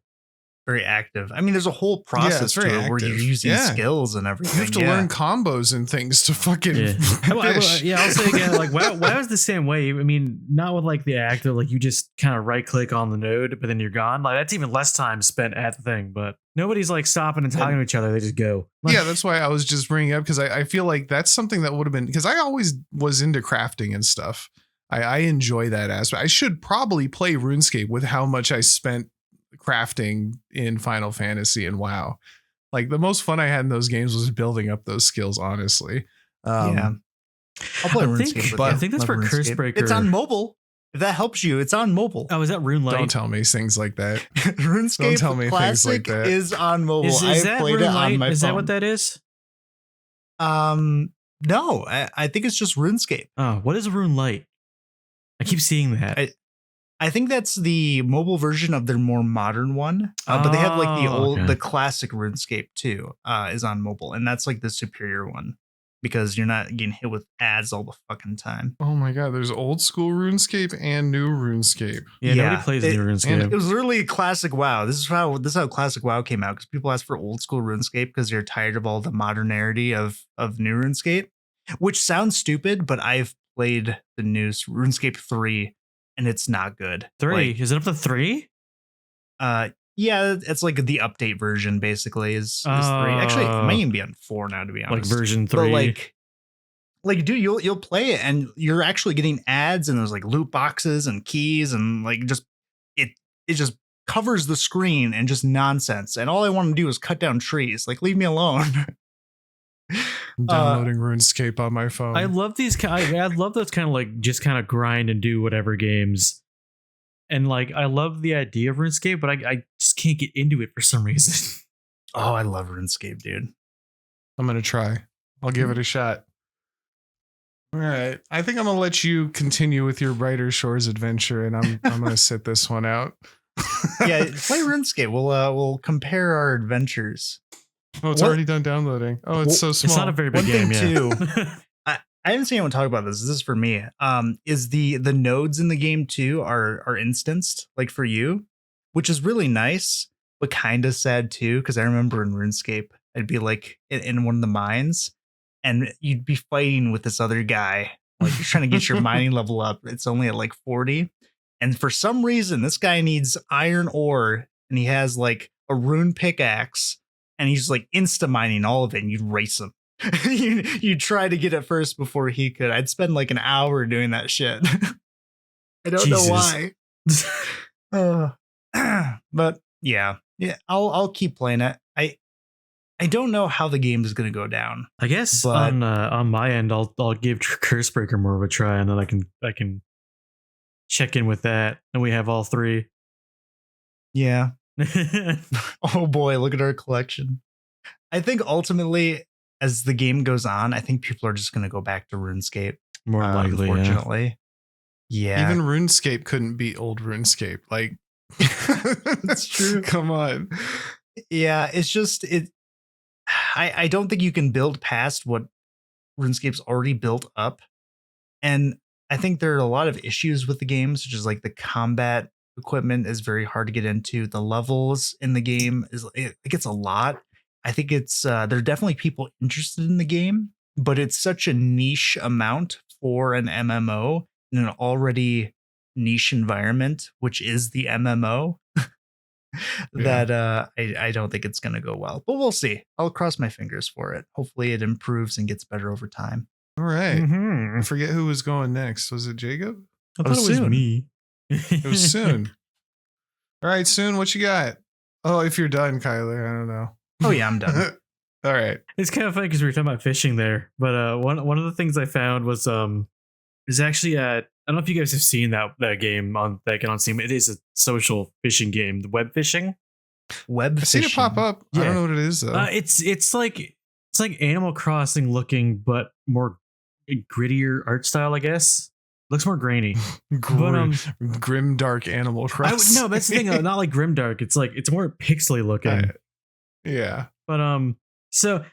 very active. I mean, there's a whole process it's to very it where you're active. using Yeah. skills and everything. You have to learn combos and things to fucking fish. Yeah, I'll say again, like WoW is the same way. I mean, not with like the active, like you just kind of right click on the node, but then you're gone. Like that's even less time spent at the thing. But nobody's like stopping and talking to each other. They just go. Yeah, that's why I was just bringing up because I feel like that's something that would have been because I always was into crafting and stuff. I enjoy that aspect. I should probably play RuneScape with how much I spent crafting in Final Fantasy and WoW. Like the most fun I had in those games was building up those skills, honestly. Yeah. I'll play RuneScape. I think that's for Cursebreaker. It's on mobile. If that helps you, it's on mobile. Oh, is that RuneLite? Don't tell me things like that. RuneScape Don't tell me Classic things like that. is on mobile. Is I that played it on RuneLite? my Is phone. that what that is? No, I think it's just RuneScape. Oh, what is RuneLite? I keep seeing that. I think that's the mobile version of their more modern one. But they have like the classic RuneScape too, is on mobile. And that's like the superior one because you're not getting hit with ads all the fucking time. Oh my god, there's old school RuneScape and new RuneScape. Yeah, nobody plays new RuneScape. It was literally classic WoW. This is how classic WoW came out because people asked for old school RuneScape because they're tired of all the modernity of new RuneScape, which sounds stupid, but I've played the new RuneScape 3 and it's not good. 3? Like, is it up to 3? Yeah, it's like the update version basically is 3. Actually, it might even be on 4 now to be honest. Like version 3. But like dude, you'll play it and you're actually getting ads and there's like loot boxes and keys and like just it just covers the screen and just nonsense. And all I want to do is cut down trees. Like leave me alone. I'm downloading RuneScape on my phone. I love these. I love those kind of like just kind of grind and do whatever games. And like I love the idea of RuneScape, but I just can't get into it for some reason. Oh, I love RuneScape, dude. I'm gonna try. I'll give it a shot. All right. I think I'm gonna let you continue with your Brighter Shores adventure, and I'm gonna sit this one out. Yeah, play RuneScape. We'll compare our adventures. Oh, it's already done downloading. Oh, it's so small. It's not a very big game. Too. I haven't seen anyone talk about this. This is for me. Is the nodes in the game too are instanced like for you, which is really nice, but kind of sad too. Because I remember in RuneScape, I'd be like in one of the mines, and you'd be fighting with this other guy. Like you're trying to get your mining level up. It's only at like 40, and for some reason, this guy needs iron ore, and he has like a rune pickaxe, and he's like insta mining all of it, and you'd race him. you try to get it first before he could. I'd spend like an hour doing that shit. I don't know why. But yeah, I'll keep playing it. I don't know how the game is going to go down. I guess but on my end, I'll give Cursebreaker more of a try, and then I can check in with that, and we have all 3. Yeah. Oh boy, look at our collection. I think ultimately, as the game goes on, I think people are just going to go back to RuneScape. More likely, unfortunately. Yeah. Even RuneScape couldn't beat old RuneScape. Like, that's true. Come on. Yeah, it's just it. I don't think you can build past what RuneScape's already built up, and I think there are a lot of issues with the game, such as like the combat equipment is very hard to get into. The levels in the game it gets a lot. I think it's there are definitely people interested in the game, but it's such a niche amount for an MMO in an already niche environment, which is the MMO, that I don't think it's going to go well. But we'll see. I'll cross my fingers for it. Hopefully it improves and gets better over time. All right. Mm-hmm. I forget who was going next. Was it Jacob? I thought it was me. It was Soon. All right, Soon, what you got? Oh, if you're done, Kyler, I don't know. Oh yeah, I'm done. All right. It's kind of funny because we were talking about fishing there, but one of the things I found was is actually I don't know if you guys have seen that game on Steam. It is a social fishing game, the web fishing. Web I've seen fishing. it pop up. Yeah. I don't know what it is though. It's like Animal Crossing looking, but more grittier art style, I guess. Looks more grainy. Grim dark Animal Crossing. No, that's the thing. Not like grimdark. It's more pixely looking. Yeah. But so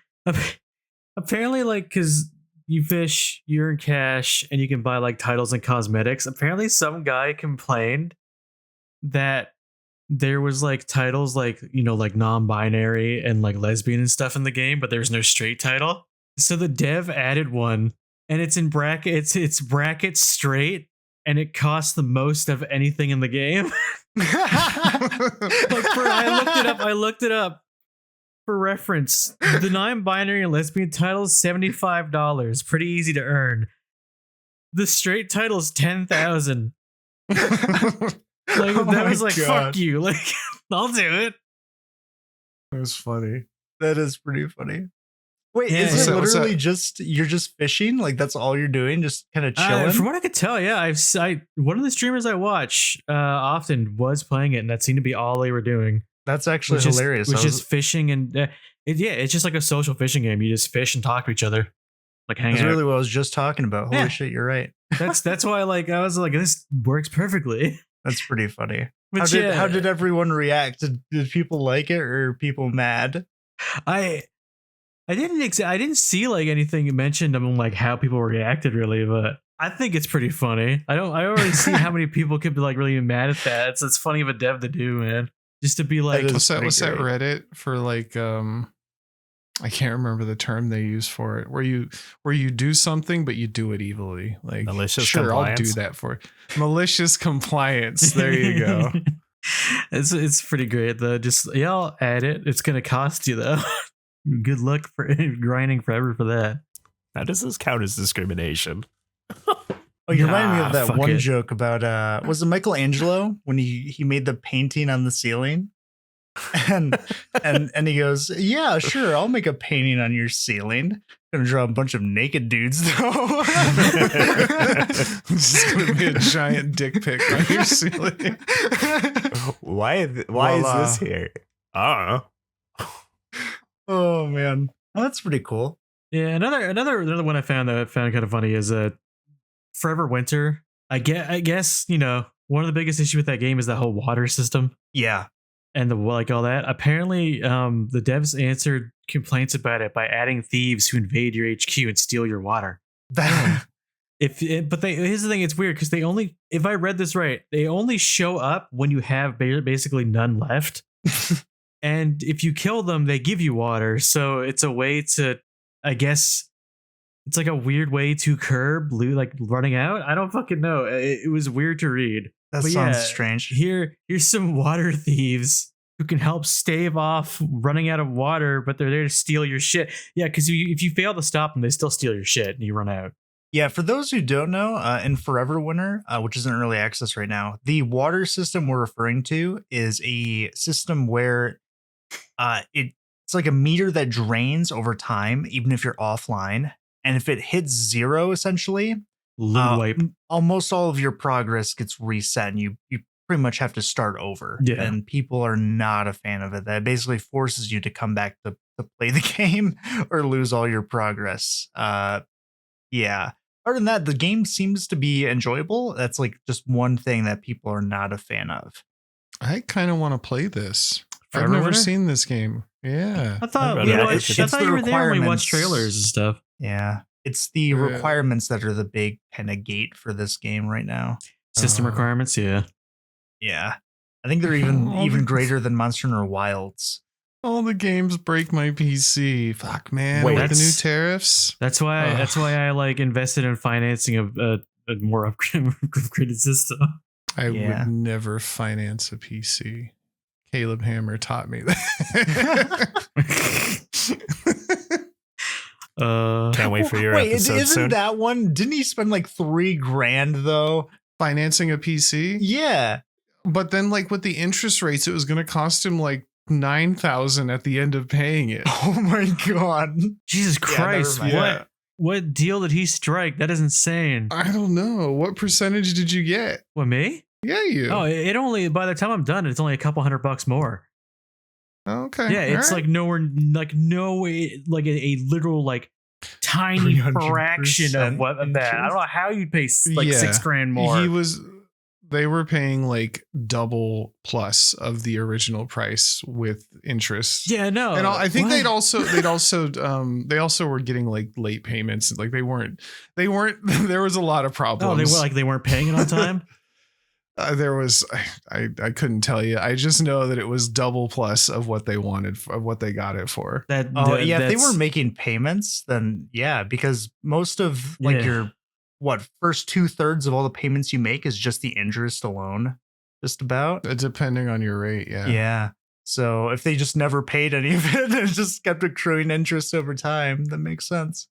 apparently, like, because you fish, you earn cash, and you can buy like titles and cosmetics. Apparently, some guy complained that there was like titles like, like non-binary and like lesbian and stuff in the game, but there's no straight title. So the dev added one, and it's in brackets. It's bracket straight, and it costs the most of anything in the game. I looked it up for reference. The non-binary and lesbian title is $75. Pretty easy to earn. The straight title is $10,000. That was like, God. fuck you. Like, I'll do it. It was funny. That is pretty funny. Wait, Yeah. is it What's literally that? just you're just fishing? Like that's all you're doing, just kind of chilling? From what I could tell, yeah, one of the streamers I watch often was playing it, and that seemed to be all they were doing. That's actually Which is- hilarious. Which I was, is fishing, and it's just like a social fishing game. You just fish and talk to each other, like hang that's out. really what I was just talking about. Holy Yeah. shit, you're right. That's why I was like, this works perfectly. That's pretty funny. But How did everyone react? Did people like it or are people mad? I didn't see like anything mentioned on like how people reacted really, but I think it's pretty funny. I don't really see how many people could be like really mad at that. It's funny of a dev to do, man. Just to be like, That is What's that pretty great. Reddit for like I can't remember the term they use for it, where you do something but you do it evilly. Like Malicious sure, compliance? I'll do that for malicious compliance. There you go. It's pretty great though. Just I'll add it. It's gonna cost you though. Good luck for grinding forever for that. How does this count as discrimination? Oh, you reminded me of that fuck one it. joke about was it Michelangelo when he made the painting on the ceiling? And he goes, yeah, sure, I'll make a painting on your ceiling. Gonna draw a bunch of naked dudes though. It's just gonna be a giant dick pic on your ceiling. Why Voila. is this here? I don't know. Oh man. Oh, that's pretty cool. Yeah, another one I found kind of funny is Forever Winter. I guess one of the biggest issue with that game is that whole water system Yeah. and the like all that. Apparently, the devs answered complaints about it by adding thieves who invade your HQ and steal your water. That, Here's the thing, it's weird because if I read this right, they only show up when you have basically none left. And if you kill them, they give you water. So it's a way to, I guess, it's like a weird way to curb like running out. I don't fucking know. It was weird to read. that But sounds yeah, strange. Here's some water thieves who can help stave off running out of water, but they're there to steal your shit. Yeah, because if you fail to stop them, they still steal your shit and you run out. Yeah, for those who don't know, in Forever Winter, which is in early access right now, the water system we're referring to is a system where it's like a meter that drains over time, even if you're offline. And if it hits zero, essentially, Loot wipe. almost all of your progress gets reset and you pretty much have to start over. Yeah. And people are not a fan of it. That basically forces you to come back to play the game or lose all your progress. Yeah. Other than that, the game seems to be enjoyable. That's like just one thing that people are not a fan of. I kind of want to play this. Forever I've never Winter? seen this game. Yeah. I thought, I'd rather it's I the thought you were there when we watched requirements. trailers and stuff. Yeah. It's the Yeah. requirements that are the big kind of gate for this game right now. System requirements, yeah. Yeah. I think they're Oh, even greater than Monster Hunter Wilds. All the games break my PC. Fuck, man. Wait, With the new that's- tariffs. That's why I like invested in financing a more upgraded system. I Yeah. would never finance a PC. Caleb Hammer taught me that. Can't wait for your Wait, episode isn't soon. that one? Didn't he spend like $3,000 though? Financing a PC? Yeah. But then, like, with the interest rates, it was going to cost him like $9,000 at the end of paying it. Oh my god. Jesus Yeah, Christ, never mind. what deal did he strike? That is insane. I don't know. What percentage did you get? What, me? Yeah, you. Oh, it only, by the time I'm done, it's only a couple $100 more. Okay. Yeah, it's all like nowhere, like no way, like a literal like tiny 300% fraction of what of that. I don't know how you'd pay like Yeah. $6,000 more. They were paying like double plus of the original price with interest. Yeah, no. And I think What? they also were getting like late payments. Like they weren't there was a lot of Oh, problems. they weren't paying it on time. There was I couldn't tell you. I just know that it was double plus of what they wanted, of what they got it for. That Oh yeah, if they that's- were making payments, then yeah, because most of like Yeah. your first 2/3 of all the payments you make is just the interest alone, just about. Depending on your rate, yeah. Yeah. So if they just never paid any of it and just kept accruing interest over time, that makes sense.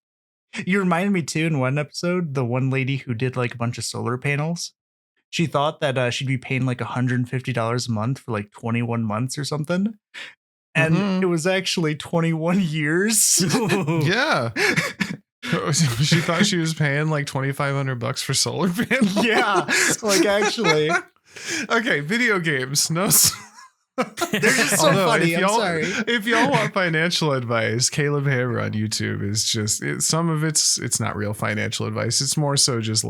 You reminded me too in one episode, the one lady who did like a bunch of solar panels. She thought that she'd be paying like $150 a month for like 21 months or something. And Mhm. it was actually 21 years. Yeah. She thought she was paying like $2,500 for solar panels. Yeah, like actually. Okay, video games. No. They're just so funny. I'm sorry. If y'all want financial advice, Caleb Hammer on YouTube is just some of it's not real financial advice. It's more so just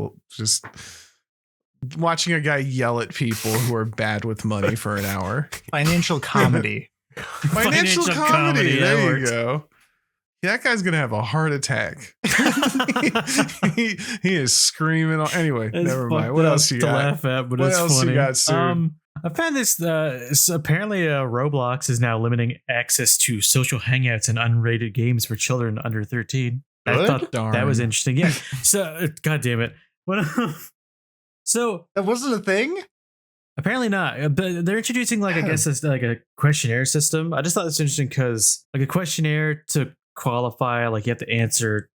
watching a guy yell at people who are bad with money for an hour. Financial comedy. Financial comedy. that There you works. go. That guy's gonna have a heart attack. he is screaming. Anyway, It's never mind. fucked What up else you to got? laugh at, but What it's else you funny. got, sir? I found this. So apparently, Roblox is now limiting access to social hangouts and unrated games for children under 13. I Good? thought that was Darn. interesting. Yeah. So, God damn it. What? So That wasn't a thing? apparently not. But they're introducing like I guess it's like a questionnaire system. I just thought it's interesting because like a questionnaire to qualify, like you have to answer,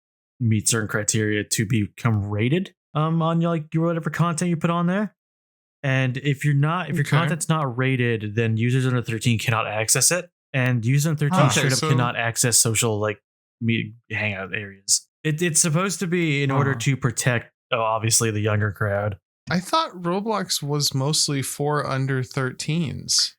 meet certain criteria to become rated on your like your whatever content you put on there. And if your Okay. content's not rated, then users under 13 cannot access it. And users under 13 Okay, straight up so- cannot access social like hangout areas. It's supposed to be in order Huh. to protect obviously the younger crowd. I thought Roblox was mostly for under 13s.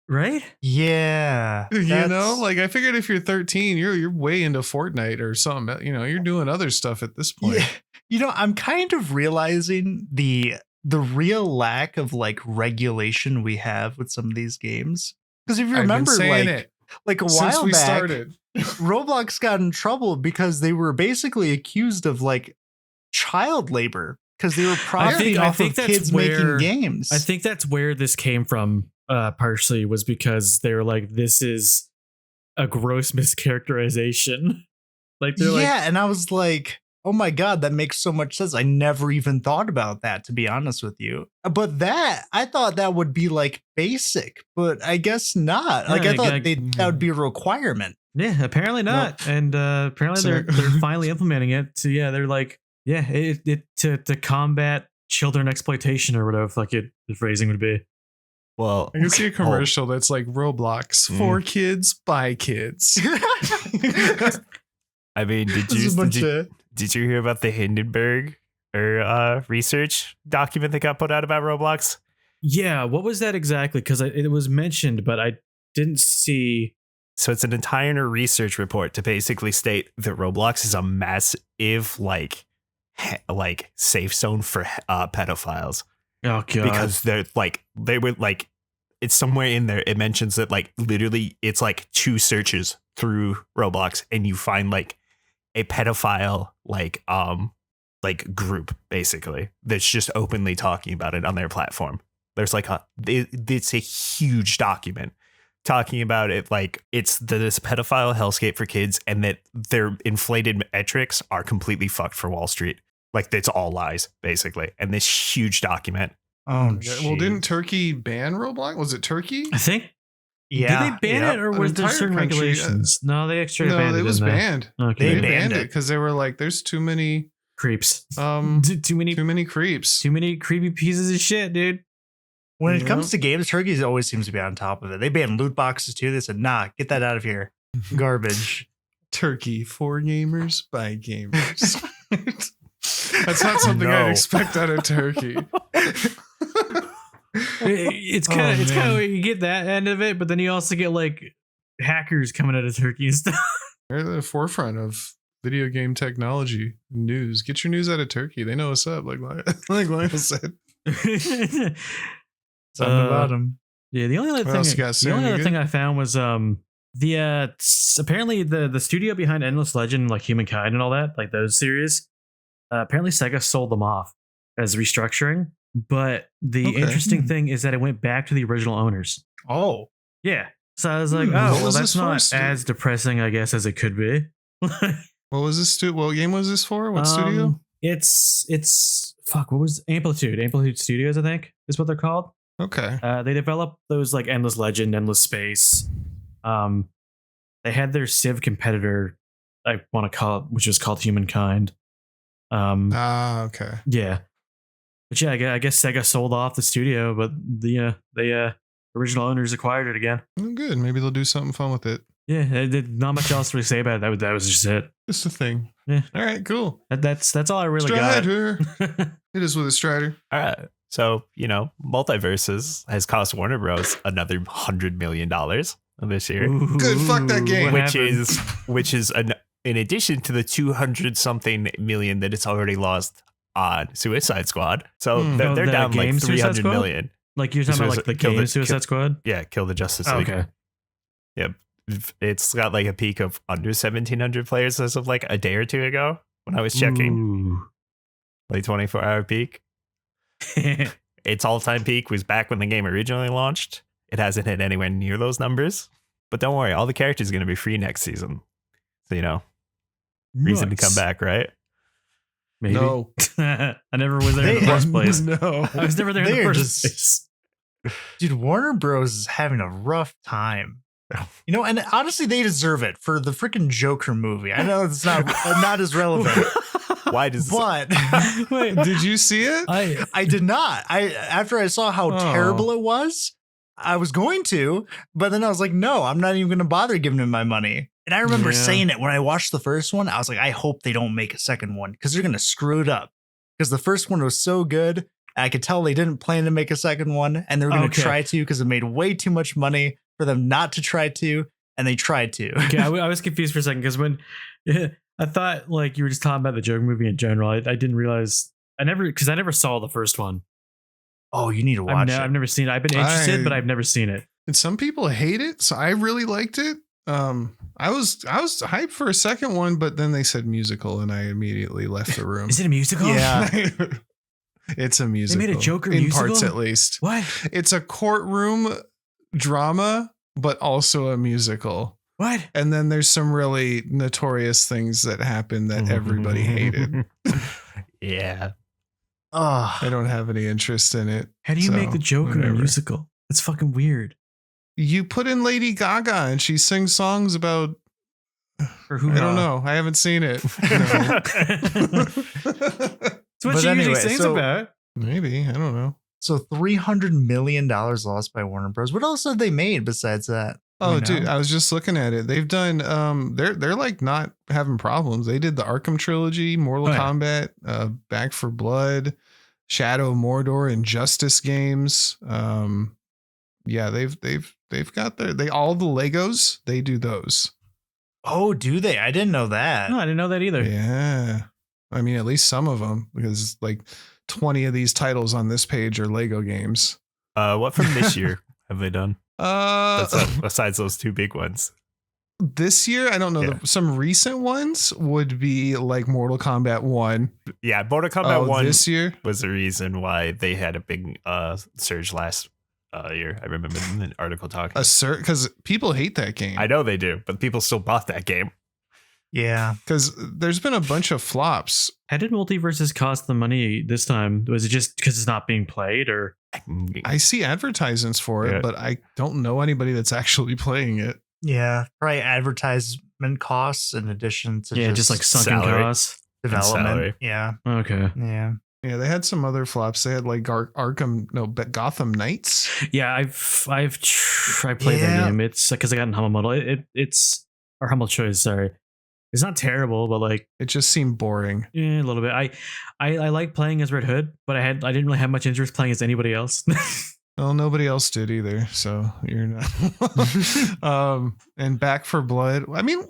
Right? Yeah. You know, that's- like I figured if you're 13, you're way into Fortnite or something. You know, you're doing other stuff at this point. Yeah. You know, I'm kind of realizing the real lack of like regulation we have with some of these games. Because if you I've been remember, saying like a since while we back, started. Roblox got in trouble because they were basically accused of like child labor because they were profiting I off think of that's kids making where- games. I think that's where this came from, partially was because they were like, this is a gross mischaracterization. Like they're like, yeah, and I was like, oh my god, that makes so much sense. I never even thought about that, to be honest with you. But that I thought that would be like basic, but I guess not. Like Yeah, I thought like- that would be a requirement. yeah, apparently not. And apparently So- they're finally implementing it. So yeah, they're like, yeah, it to combat children exploitation or whatever like the phrasing would be. Well, I can see a commercial that's like Roblox for kids by kids. I mean, This is a bunch of- did you hear about the Hindenburg or research document that got put out about Roblox? Yeah, what was that exactly? Because it was mentioned, but I didn't see. So it's an entire research report to basically state that Roblox is a massive like safe zone for pedophiles. Oh god, Because they would like it's somewhere in there. It mentions that like literally it's like 2 searches through Roblox and you find like a pedophile like group basically that's just openly talking about it on their platform. There's like it's a huge document talking about it like it's this pedophile hellscape for kids and that their inflated metrics are completely fucked for Wall Street. Like it's all lies basically. And this huge document. Oh, Well, didn't Turkey ban Roblox? Was it Turkey? I think. yeah? Did they ban yeah. it or An was there entire certain country, regulations? No, they extra banned No, it. it was didn't they? banned. Okay, They They banned banned it it. because they were like, there's too many creeps. too Too many creeps. creepy pieces of shit, dude. When it Yeah. comes to games, Turkey always seems to be on top of it. They banned loot boxes too. They said, nah, get that out of here. Garbage. Turkey for gamers by gamers. That's not something No. I'd expect out of Turkey. It's Oh, kind of man. where you get that end of it, but then you also get like hackers coming out of Turkey and stuff. They're at the forefront of video game technology news. Get your news out of Turkey. They know what's up. Like Lionel said. Something Uh, about them. Yeah, the only other What else you got, thing, the Sam? only You other good? thing I found was apparently the studio behind Endless Legend, like Humankind and all that, like those series. Apparently Sega sold them off as restructuring, But the Okay. interesting thing is that it went back to the original owners. Oh, Yeah. So I was like, What well, was that's this for? not as depressing, I guess, as it could be. What was this? What game was this for? What studio? It's fuck. What was Amplitude? Amplitude Studios, I think, is what they're called. Okay. They developed those like Endless Legend, Endless Space. They had their Civ competitor, I want to call it, which was called Humankind. Okay. Yeah, but yeah, I guess Sega sold off the studio, but the original owners acquired it again. Well, good. Maybe they'll do something fun with it. Yeah, not much else to say about it. That was just it. Just a thing. Yeah. All right. Cool. That's all I really Strider. got. It is with a Strider. All right. So, Multiverses has cost Warner Bros. Another $100 million this year, Good, fuck that game. What which happened? is in addition to the 200 something million that it's already lost on Suicide Squad. So they're the down like game Suicide 300 Squad? million. Like you're talking about like the Kill game the- Suicide Squad? Yeah, Kill the Justice Oh, League. okay. Yep. It's got like a peak of under 1,700 players as of like a day or two ago when I was checking. Like 24-hour peak. Its all-time peak was back when the game originally launched. It hasn't hit anywhere near those numbers. But don't worry, all the characters are going to be free next season. So, reason to come Nice. back, right? Maybe. No. I never was there in the first place. No. I was never there in They the are first just- place. dude, Warner Bros is having a rough time. And honestly, they deserve it for the freaking Joker movie. I know it's not as relevant, Why does but Wait, Did you see it? I did not. After I saw how Oh. terrible it was, I was going to, but then I was like, no, I'm not even going to bother giving him my money. And I remember Yeah. saying it when I watched the first one. I was like, I hope they don't make a second one because they're going to screw it up. Because the first one was so good. I could tell they didn't plan to make a second one, and they were going to Okay. try to because it made way too much money for them not to try to, and they tried to. Okay, I was confused for a second because when I thought like you were just talking about the Joker movie in general, I didn't realize I never saw the first one. Oh, you need to watch it. I've never seen it. I've been interested, but I've never seen it. And some people hate it, so I really liked it. I was hyped for a second one, but then they said musical, and I immediately left the room. Is it a musical? Yeah. It's a musical. made a Joker in musical? parts, at least. What? It's a courtroom drama, but also a musical. What? And then there's some really notorious things that happen that everybody hated. Yeah. Oh, I don't have any interest in it. How do you make So, the Joker a whatever. musical? That's fucking weird. You put in Lady Gaga and she sings songs about, Or who? I don't know. I haven't seen it. It's what But she anyway, usually sings so- about. Maybe. I don't know. so $300 million lost by Warner Bros. What else have they made besides that? Oh, You dude, know? I was just looking at it. They've done they're like not having problems. They did the Arkham trilogy, Mortal Oh, yeah. Kombat, Back for Blood, Shadow of Mordor, and Justice games. Yeah, they've got all the Legos, they do those. Oh, do they? I didn't know that. No, I didn't know that either. Yeah. I mean, at least some of them, because like 20 of these titles on this page are Lego games. What from this year have they done? Besides those two big ones. This year, I don't know. Yeah. Some recent ones would be like Mortal Kombat 1. Yeah, Mortal Kombat 1 This year? was the reason why they had a big surge last year. I remember in an article talking. Because people hate that game. I know they do, but people still bought that game. Yeah. Because there's been a bunch of flops. How did Multiverses cost the money this time? Was it just because it's not being played, or I see advertisements for it, Yeah. but I don't know anybody that's actually playing it. Yeah. Probably advertisement costs in addition to just like sunken salary. costs? development. salary. Yeah. Okay. Yeah. Yeah, they had some other flops. They had like Gotham Knights. Yeah, I played Yeah. that game. It's because I got in Humble Bundle. It's or Humble Choice. Sorry, it's not terrible, but like It just seemed boring. a little bit. I like playing as Red Hood, but I didn't really have much interest playing as anybody else. Well, nobody else did either, so you're not. And Back for Blood. I mean,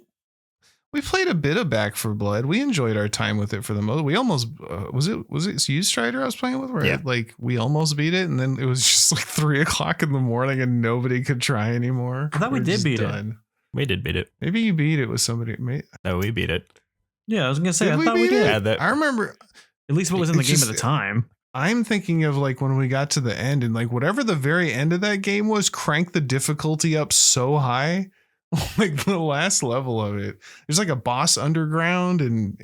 we played a bit of Back for Blood. We enjoyed our time with it for the most. We almost was it you Strider I was playing with? Where Yeah. like we almost beat it, and then it was just like 3:00 in the morning, and nobody could try anymore. I thought we We're did just beat it. done. We did beat it. Maybe you beat it with somebody. No, we beat it. Yeah, I was gonna say Did I we thought we beat did. it? Yeah, that- I remember. At least what was in the It's game just- at the time. I'm thinking of like when we got to the end and like whatever the very end of that game was, crank the difficulty up so high. Like the last level of it. There's like a boss underground and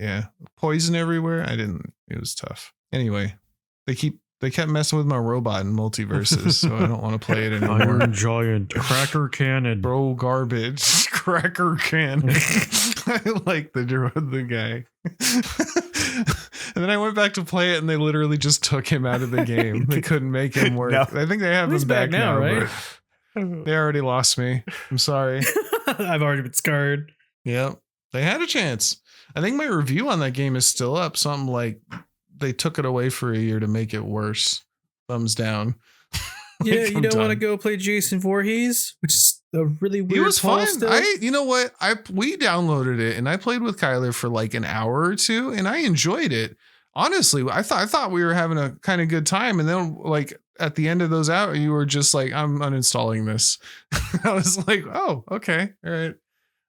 poison everywhere. It was tough. Anyway, they kept messing with my robot in multiverses, so I don't want to play it anymore. Iron Giant, Cracker Cannon. Bro, garbage. Cracker Cannon. I like the guy. And then I went back to play it and they literally just took him out of the game. They couldn't make him work. No. I think they have He's him back now, right? but they already lost me. I'm sorry. I've already been scarred. Yep. They had a chance. I think my review on that game is still up. Something like they took it away for a year to make it worse. Thumbs down. Yeah, Like, you I'm don't want to done. go play Jason Voorhees, which is a really weird. He was fun. still. You know what? We downloaded it and I played with Kyler for like an hour or two and I enjoyed it. Honestly, I thought we were having a kind of good time. And then like at the end of those hours, you were just like, I'm uninstalling this. I was like, oh, okay. All right.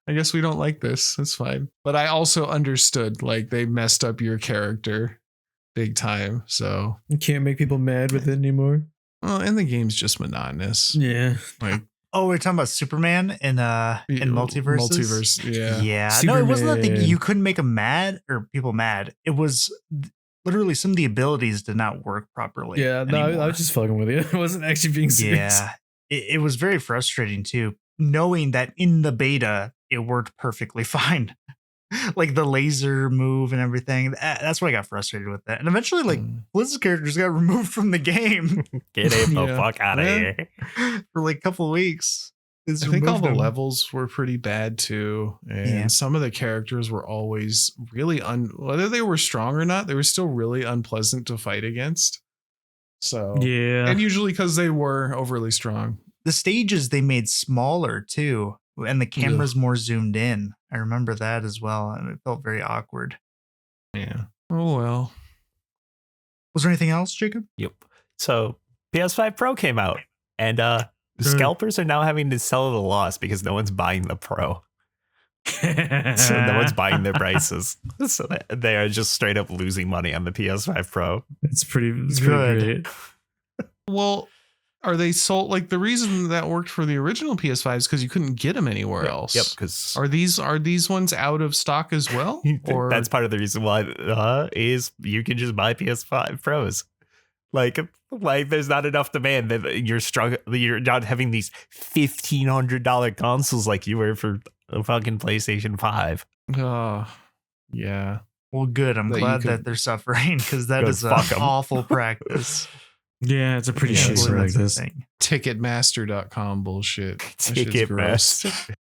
I guess we don't like this. That's fine. But I also understood like they messed up your character big time. So, You can't make people mad with it anymore. well, and the game's just monotonous. Yeah. Like Oh, we're talking about Superman in multiverses. Multiverse. Yeah. Yeah. No, it wasn't that Superman. you couldn't make them mad or people mad. It was literally some of the abilities did not work properly. Yeah, no, I anymore. was just fucking with you. I wasn't actually being serious. Yeah. It was very frustrating too, knowing that in the beta it worked perfectly fine. Like the laser move and everything. That's why I got frustrated with that. And eventually, like Blizz's characters got removed from the game Get it the Yeah. fuck out of Yeah. here. for like a couple of weeks. It's I think all removed the them. levels were pretty bad too. And Yeah. some of the characters were always really whether they were strong or not, they were still really unpleasant to fight against. So, Yeah. and usually because they were overly strong. The stages they made smaller too, and the camera's more zoomed in. I remember that as well, and it felt very awkward. Yeah. Oh, well. Was there anything else, Jacob? Yep. So PS5 Pro came out, and scalpers are now having to sell at a loss because no one's buying the Pro. So no one's buying their prices. So they are just straight up losing money on the PS5 Pro. It's pretty Good. great. Well, are they sold? Like the reason that worked for the original PS5 is because you couldn't get them anywhere else. Yep, because Are these ones out of stock as well? Or that's part of the reason why is you can just buy PS5 Pros. Like there's not enough demand that you're struggling. You're not having these $1,500 consoles like you were for a fucking PlayStation 5. Yeah. Well, good. I'm That you glad could- that they're suffering because that Go is an fuck 'em. awful practice. Yeah, it's a pretty Yeah, shitty Absolutely, that's the practice. thing. Ticketmaster.com bullshit. That shit's gross. Ticketmaster.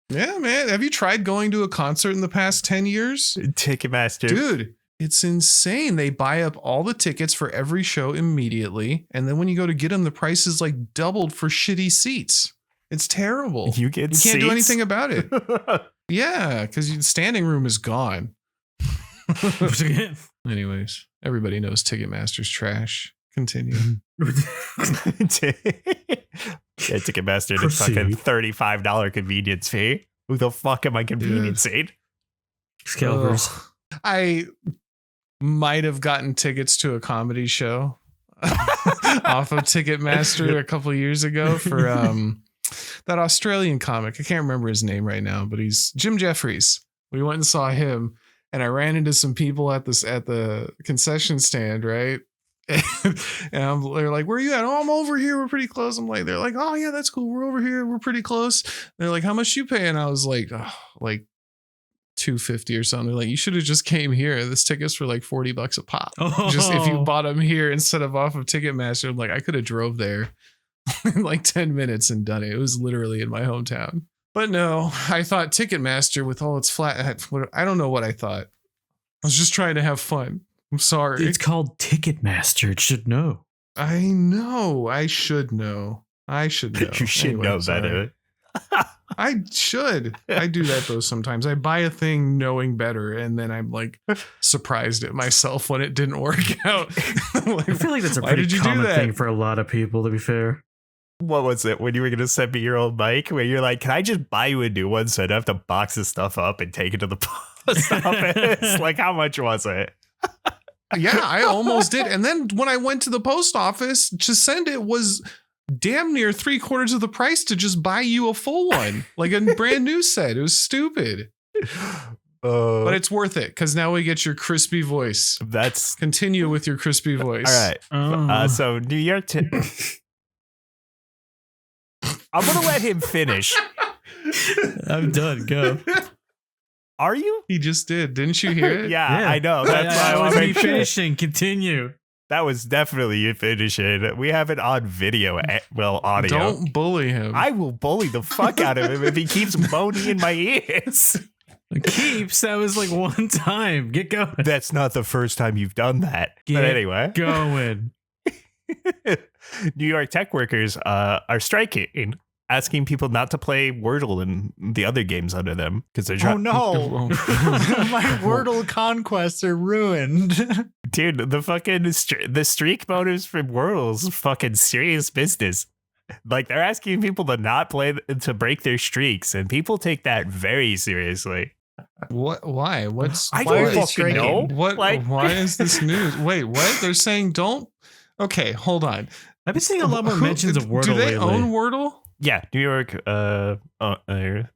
Yeah, man. Have you tried going to a concert in the past 10 years? Ticketmaster. Dude, it's insane. They buy up all the tickets for every show immediately. And then when you go to get them, the price is like doubled for shitty seats. It's terrible. You get You can't do seats? anything about it. Yeah, because the standing room is gone. Anyways, everybody knows Ticketmaster's trash. Continue. Yeah, Ticketmaster the fucking Proceed. $35 convenience fee. Who the fuck am I conveniencing? Scalpers. Ugh. I might have gotten tickets to a comedy show off of Ticketmaster a couple years ago for that Australian comic. I can't remember his name right now, but he's Jim Jeffries. We went and saw him, and I ran into some people at the concession stand, right? And they're like, "Where are you at?" "Oh, I'm over here. We're pretty close." They're like, "Oh yeah, that's cool. We're over here. We're pretty close." They're like, "How much you pay?" And I was like, "Oh, like $250 or something." They're like, "You should have just came here. This ticket's for like $40 a pop. Just if you bought them here instead of off of Ticketmaster." I'm like, I could have drove there in like 10 minutes and done it. It was literally in my hometown. But no, I thought Ticketmaster with all its flat. I don't know what I thought. I was just trying to have fun. I'm sorry. It's called Ticketmaster. It should know. I know. I should know. I should know. You should Anyway, know sorry. better. I should. I do that though sometimes. I buy a thing knowing better, and then I'm like surprised at myself when it didn't work out. Like, I feel like that's a why pretty did you do common that? thing for a lot of people, to be fair. What was it when you were going to send me your old mic where you're like, can I just buy you a new one so I don't have to box this stuff up and take it to the post office? Like, how much was it? Yeah, I almost did. And then when I went to the post office to send it was damn near 3/4 of the price to just buy you a full one, like a brand new set. It was stupid. But it's worth it because now we get your crispy voice. That's Continue with your crispy voice. all right. So New York. I'm gonna let him finish. I'm done. Go. Are you? He just did. Didn't you hear it? Yeah, I know. That's why I was want to me make sure. finishing. Continue. That was definitely you finishing. We have it on video. Well, audio. Don't bully him. I will bully the fuck out of him if he keeps moaning in my ears. Keeps. That was like one time. Get going. That's not the first time you've done that. But Get anyway. going. New York tech workers are striking, asking people not to play Wordle and the other games under them because they're Oh trying. no, my Wordle conquests are ruined. Dude, the fucking the streak bonus from Wordle's fucking serious business. Like they're asking people to not play to break their streaks, and people take that very seriously. What? Why? What's? I Why don't are they fucking striking? know. What? Like- Why is this news? Wait, what? They're saying don't. Okay, hold on. I've been seeing a lot more mentions of Wordle Do they lately. own Wordle? Yeah, New York. The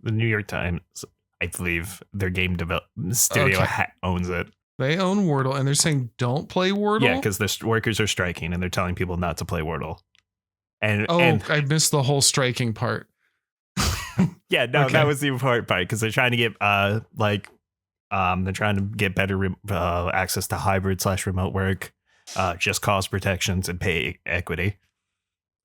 New York Times, I believe, their game studio Okay. owns it. They own Wordle, and they're saying don't play Wordle. Yeah, because the workers are striking and they're telling people not to play Wordle. And I missed the whole striking part. yeah, no, Okay. that was the important part because they're trying to get they're trying to get better access to hybrid/remote work, just cause protections and pay equity.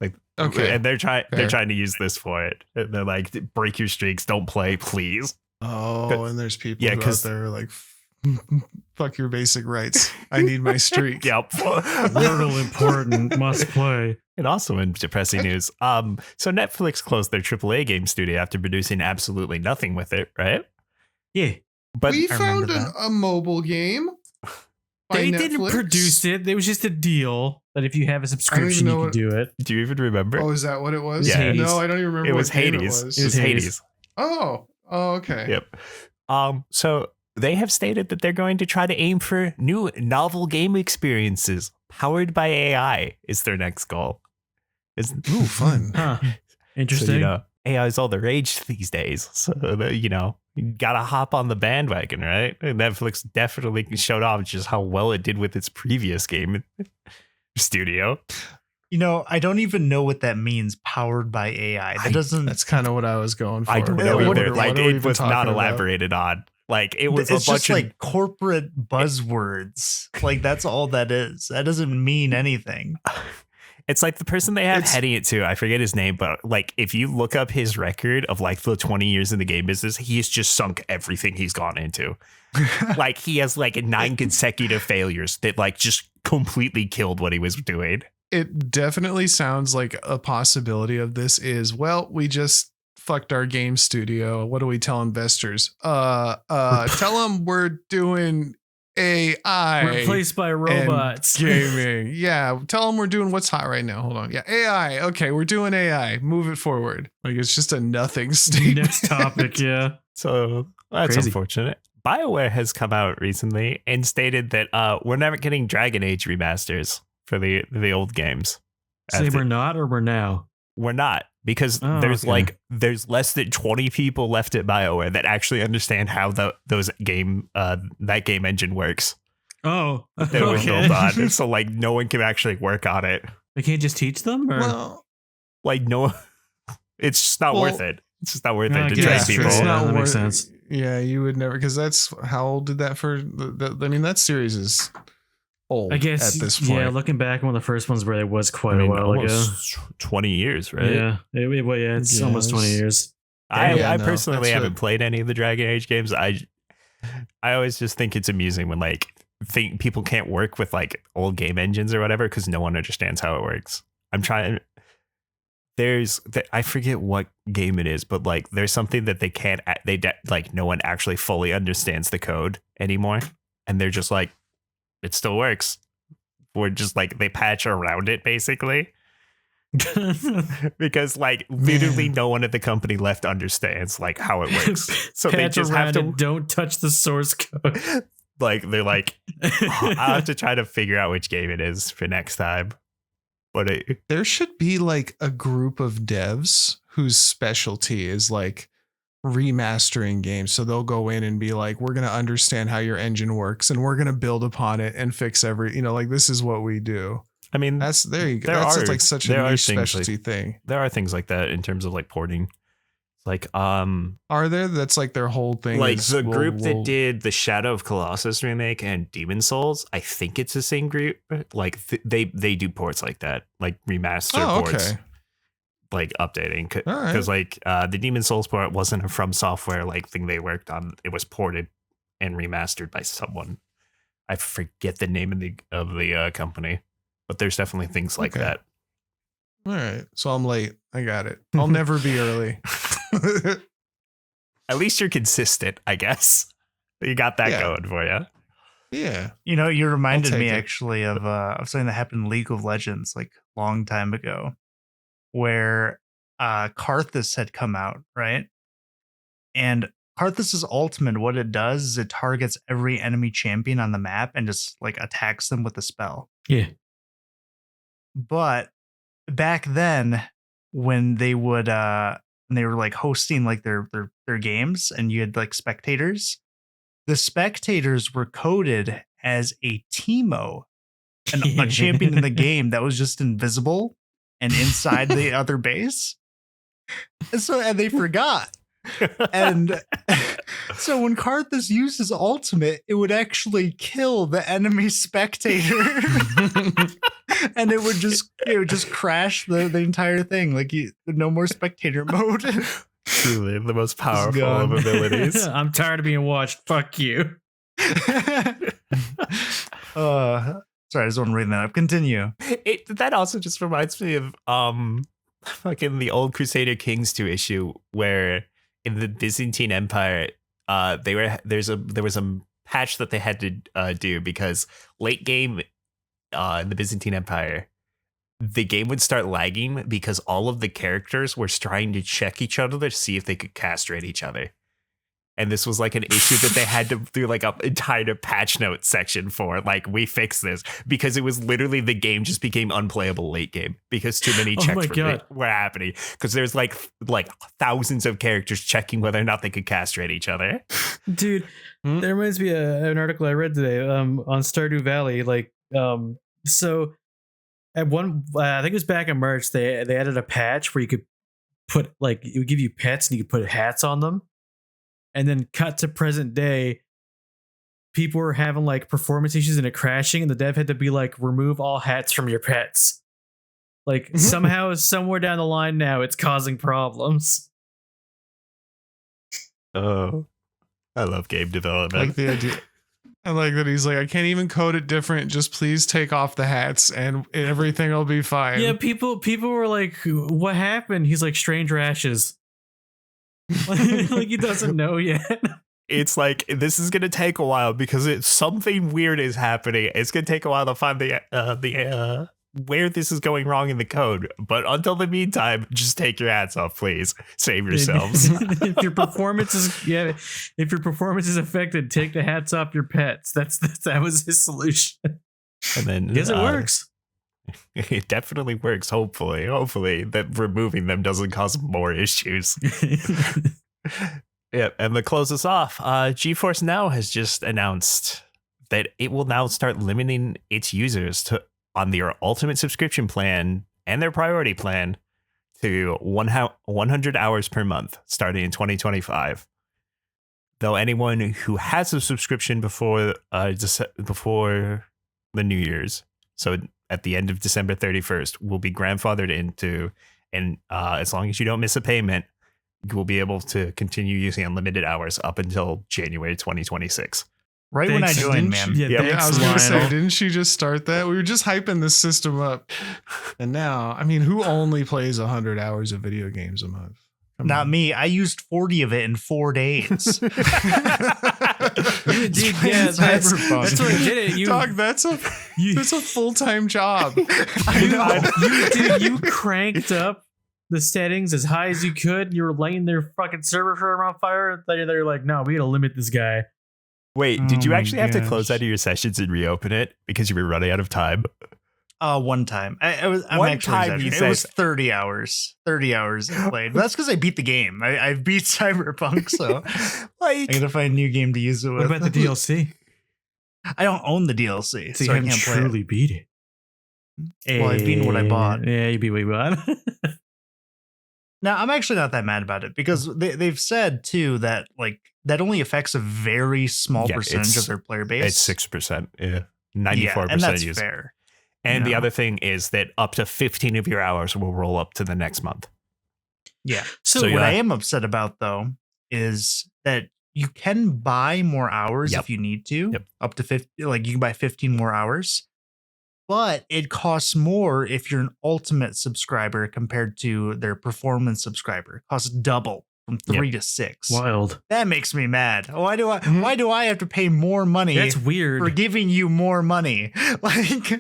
Like Okay. and they're trying Fair. to use this for it. And they're like, break your streaks, don't play, please. Oh, and there's people Yeah, who out 'cause- there who are like, fuck your basic rights. I need my streak. Yep. Wordle important. Must play. And also in depressing news, so Netflix closed their AAA game studio after producing absolutely nothing with it, right? Yeah. But We I found remember a mobile game. by They didn't Netflix. produce it. It was just a deal that if you have a even subscription, know you can what- do it. do you even remember? Oh, is that what it was? Yeah. Hades. No, I don't even remember. it was what game Hades. It was. It was Hades. Hades. Oh, okay. Yep. So they have stated that they're going to try to aim for new novel game experiences powered by AI is their next goal. Ooh, fun. Huh. So, Interesting. AI is all the rage these days. So, you gotta hop on the bandwagon, right? And Netflix definitely showed off just how well it did with its previous game studio. I don't even know what that means. Powered by AI. That doesn't. That's kind of what I was going for. I don't know What- either. what Like are we it even was talking not about? elaborated on. Like it was it's a bunch just of like corporate buzzwords. Like that's all that is. That doesn't mean anything. It's like the person they have heading it to, I forget his name, but like if you look up his record of like the 20 years in the game business, he's just sunk everything he's gone into. Like he has like 9 consecutive failures that like just completely killed what he was doing. It definitely sounds like a possibility of this is, well, we just fucked our game studio. What do we tell investors? Tell them we're doing AI. Replaced by and robots. gaming. Yeah. Tell them we're doing what's hot right now. Hold on. Yeah. AI. Okay. We're doing AI. Move it forward. Like it's just a nothing statement. Next topic. Yeah. So that's Crazy. unfortunate. BioWare has come out recently and stated that we're never getting Dragon Age remasters for the old games. Say we're not or we're now. We're not, because Oh, there's okay. there's less than 20 people left at BioWare that actually understand how that game engine works. Oh. That it was built on. So like no one can actually work on it. They can't just teach them? Or? Well, Like no, it's just not Well, worth it. It's just not worth I it to guess train that's people. true. it's Yeah, not that makes worth- sense. Yeah, you would never, because that's how old did that for? I mean, that series is old. I guess. at this point. Yeah, looking back, one of the first ones where it was quite I mean, a while ago. almost 20 years, right? Yeah. It's almost 20 Yes. years. I Yeah, no, personally that's haven't it. played any of the Dragon Age games. I always just think it's amusing when like think people can't work with like old game engines or whatever because no one understands how it works. I'm trying. I forget what game it is, but like there's something that they can't. Like no one actually fully understands the code anymore, and they're just like, it still works. We're just like they patch around it basically. Because like literally no one at the company left understands like how it works. So they Patch just have around to it, don't touch the source code. Like they're like, I'll have to try to figure out which game it is for next time. But There should be like a group of devs whose specialty is like remastering games. So they'll go in and be like, we're going to understand how your engine works and we're going to build upon it and fix like this is what we do. I mean, There you go. That's like such a niche specialty thing. There are things like that in terms of like porting. Like, are there? That's like their whole thing. Like the group that did the Shadow of Colossus remake and Demon Souls. I think it's the same group. Like they do ports like that, like remaster ports, like updating. Because like the Demon Souls port wasn't a From Software like thing they worked on. It was ported and remastered by someone. I forget the name of the company, but there's definitely things like that. All right, so I'm late. I got it. I'll never be early. At least you're consistent, I guess. You got that going for you. Yeah. You reminded me actually of something that happened in League of Legends like a long time ago, where Karthus had come out, right? And Karthus's ultimate, what it does is it targets every enemy champion on the map and just like attacks them with a spell. Yeah. But back then, when they would and they were like hosting like their games and you had like spectators, the spectators were coded as a Teemo, a champion in the game that was just invisible and inside the other base. And they forgot. And so when Karthus used his ultimate, it would actually kill the enemy spectator. And it would just crash the entire thing. Like no more spectator mode. Truly the most powerful of abilities. I'm tired of being watched. Fuck you. Sorry, I just want to read that up. Continue. That also just reminds me of fucking the old Crusader Kings 2 issue where in the Byzantine Empire, there was a patch that they had to do because late game in the Byzantine Empire, the game would start lagging because all of the characters were trying to check each other to see if they could castrate each other. And this was like an issue that they had to do like an entire patch note section for. Like, we fixed this because it was literally the game just became unplayable late game because too many checks were happening. Because there's like thousands of characters checking whether or not they could castrate each other. Dude, that reminds me of an article I read today on Stardew Valley. Like, so at one, I think it was back in March, they added a patch where you could put like, it would give you pets and you could put hats on them. And then cut to present day, people were having like performance issues and it crashing, and the dev had to be like, remove all hats from your pets. Like somehow, somewhere down the line now, it's causing problems. Oh, I love game development. I like the idea. I like that he's like, I can't even code it different. Just please take off the hats and everything will be fine. Yeah, people were like, what happened? He's like, strange rashes. Like he doesn't know yet. It's like, this is gonna take a while because something weird is happening. It's gonna take a while to find the where this is going wrong in the code. But until the meantime, just take your hats off, please. Save yourselves. If your performance is affected, take the hats off your pets. That was his solution. And then yes, it works. It definitely works. Hopefully that removing them doesn't cause more issues. Yeah, and to close us off, GeForce Now has just announced that it will now start limiting its users on their ultimate subscription plan and their priority plan to 100 hours per month starting in 2025. Though anyone who has a subscription before the New Year's, so at the end of December 31st, will be grandfathered into, and as long as you don't miss a payment, you will be able to continue using unlimited hours up until January 2026. Right when I joined, man. Yeah, I was going to say, didn't she just start that? We were just hyping this system up. And now, I mean, who only plays 100 hours of video games a month? Not me. I used 40 of it in 4 days. Dude, yeah, that's what I did it. Dog, that's a full-time job. You cranked up the settings as high as you could. You were laying their fucking server farm on fire. They're like, no, we gotta limit this guy. Wait, did Oh you my actually have to close gosh. out of your sessions and reopen it because you were running out of time? One time. I'm One actually time you exaggerating. said- It was 30 hours. 30 hours I played. But that's because I beat the game. I beat Cyberpunk, so I Like, gotta find a new game to use it with. What about the DLC? I don't own the DLC, So you so I haven't can't play it. truly beat it. Well, I've beaten what I bought. Yeah, you beat what you bought. Now, I'm actually not that mad about it because they've said too that like that only affects a very small Yeah, percentage it's- of their player base. it's 6%. Yeah. Yeah, 94% and that's use. fair. And the Yeah. other thing is that up to 15 of your hours will roll up to the next month. Yeah. So So what yeah. I am upset about though is that you can buy more hours Yep. if you need to, Yep. up to 50. Like you can buy 15 more hours, but it costs more if you're an ultimate subscriber compared to their performance subscriber. It costs double from 3 to 6. wild. That makes me mad. Why do I? Mhm. Why do I have to pay more money That's weird. for giving you more money? Like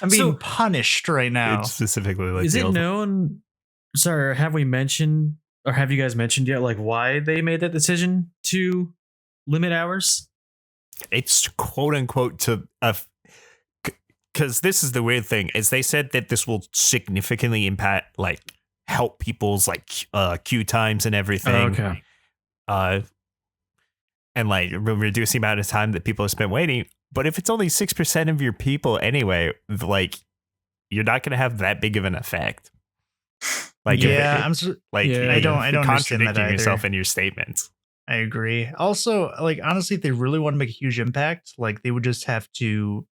I'm being So- punished right now. It's specifically like Is the it old- known? Sorry, have we mentioned or have you guys mentioned yet like why they made that decision to limit hours? It's quote unquote to because this is the weird thing is they said that this will significantly impact like help people's like queue times and everything. And like reduce the amount of time that people have spent waiting. But if it's only 6% of your people anyway, like you're not going to have that big of an effect. Like yeah, if I'm. So, like Yeah, I don't you're understand that contradicting yourself either. in your statements. I agree. Also, like honestly, if they really want to make a huge impact, like they would just have to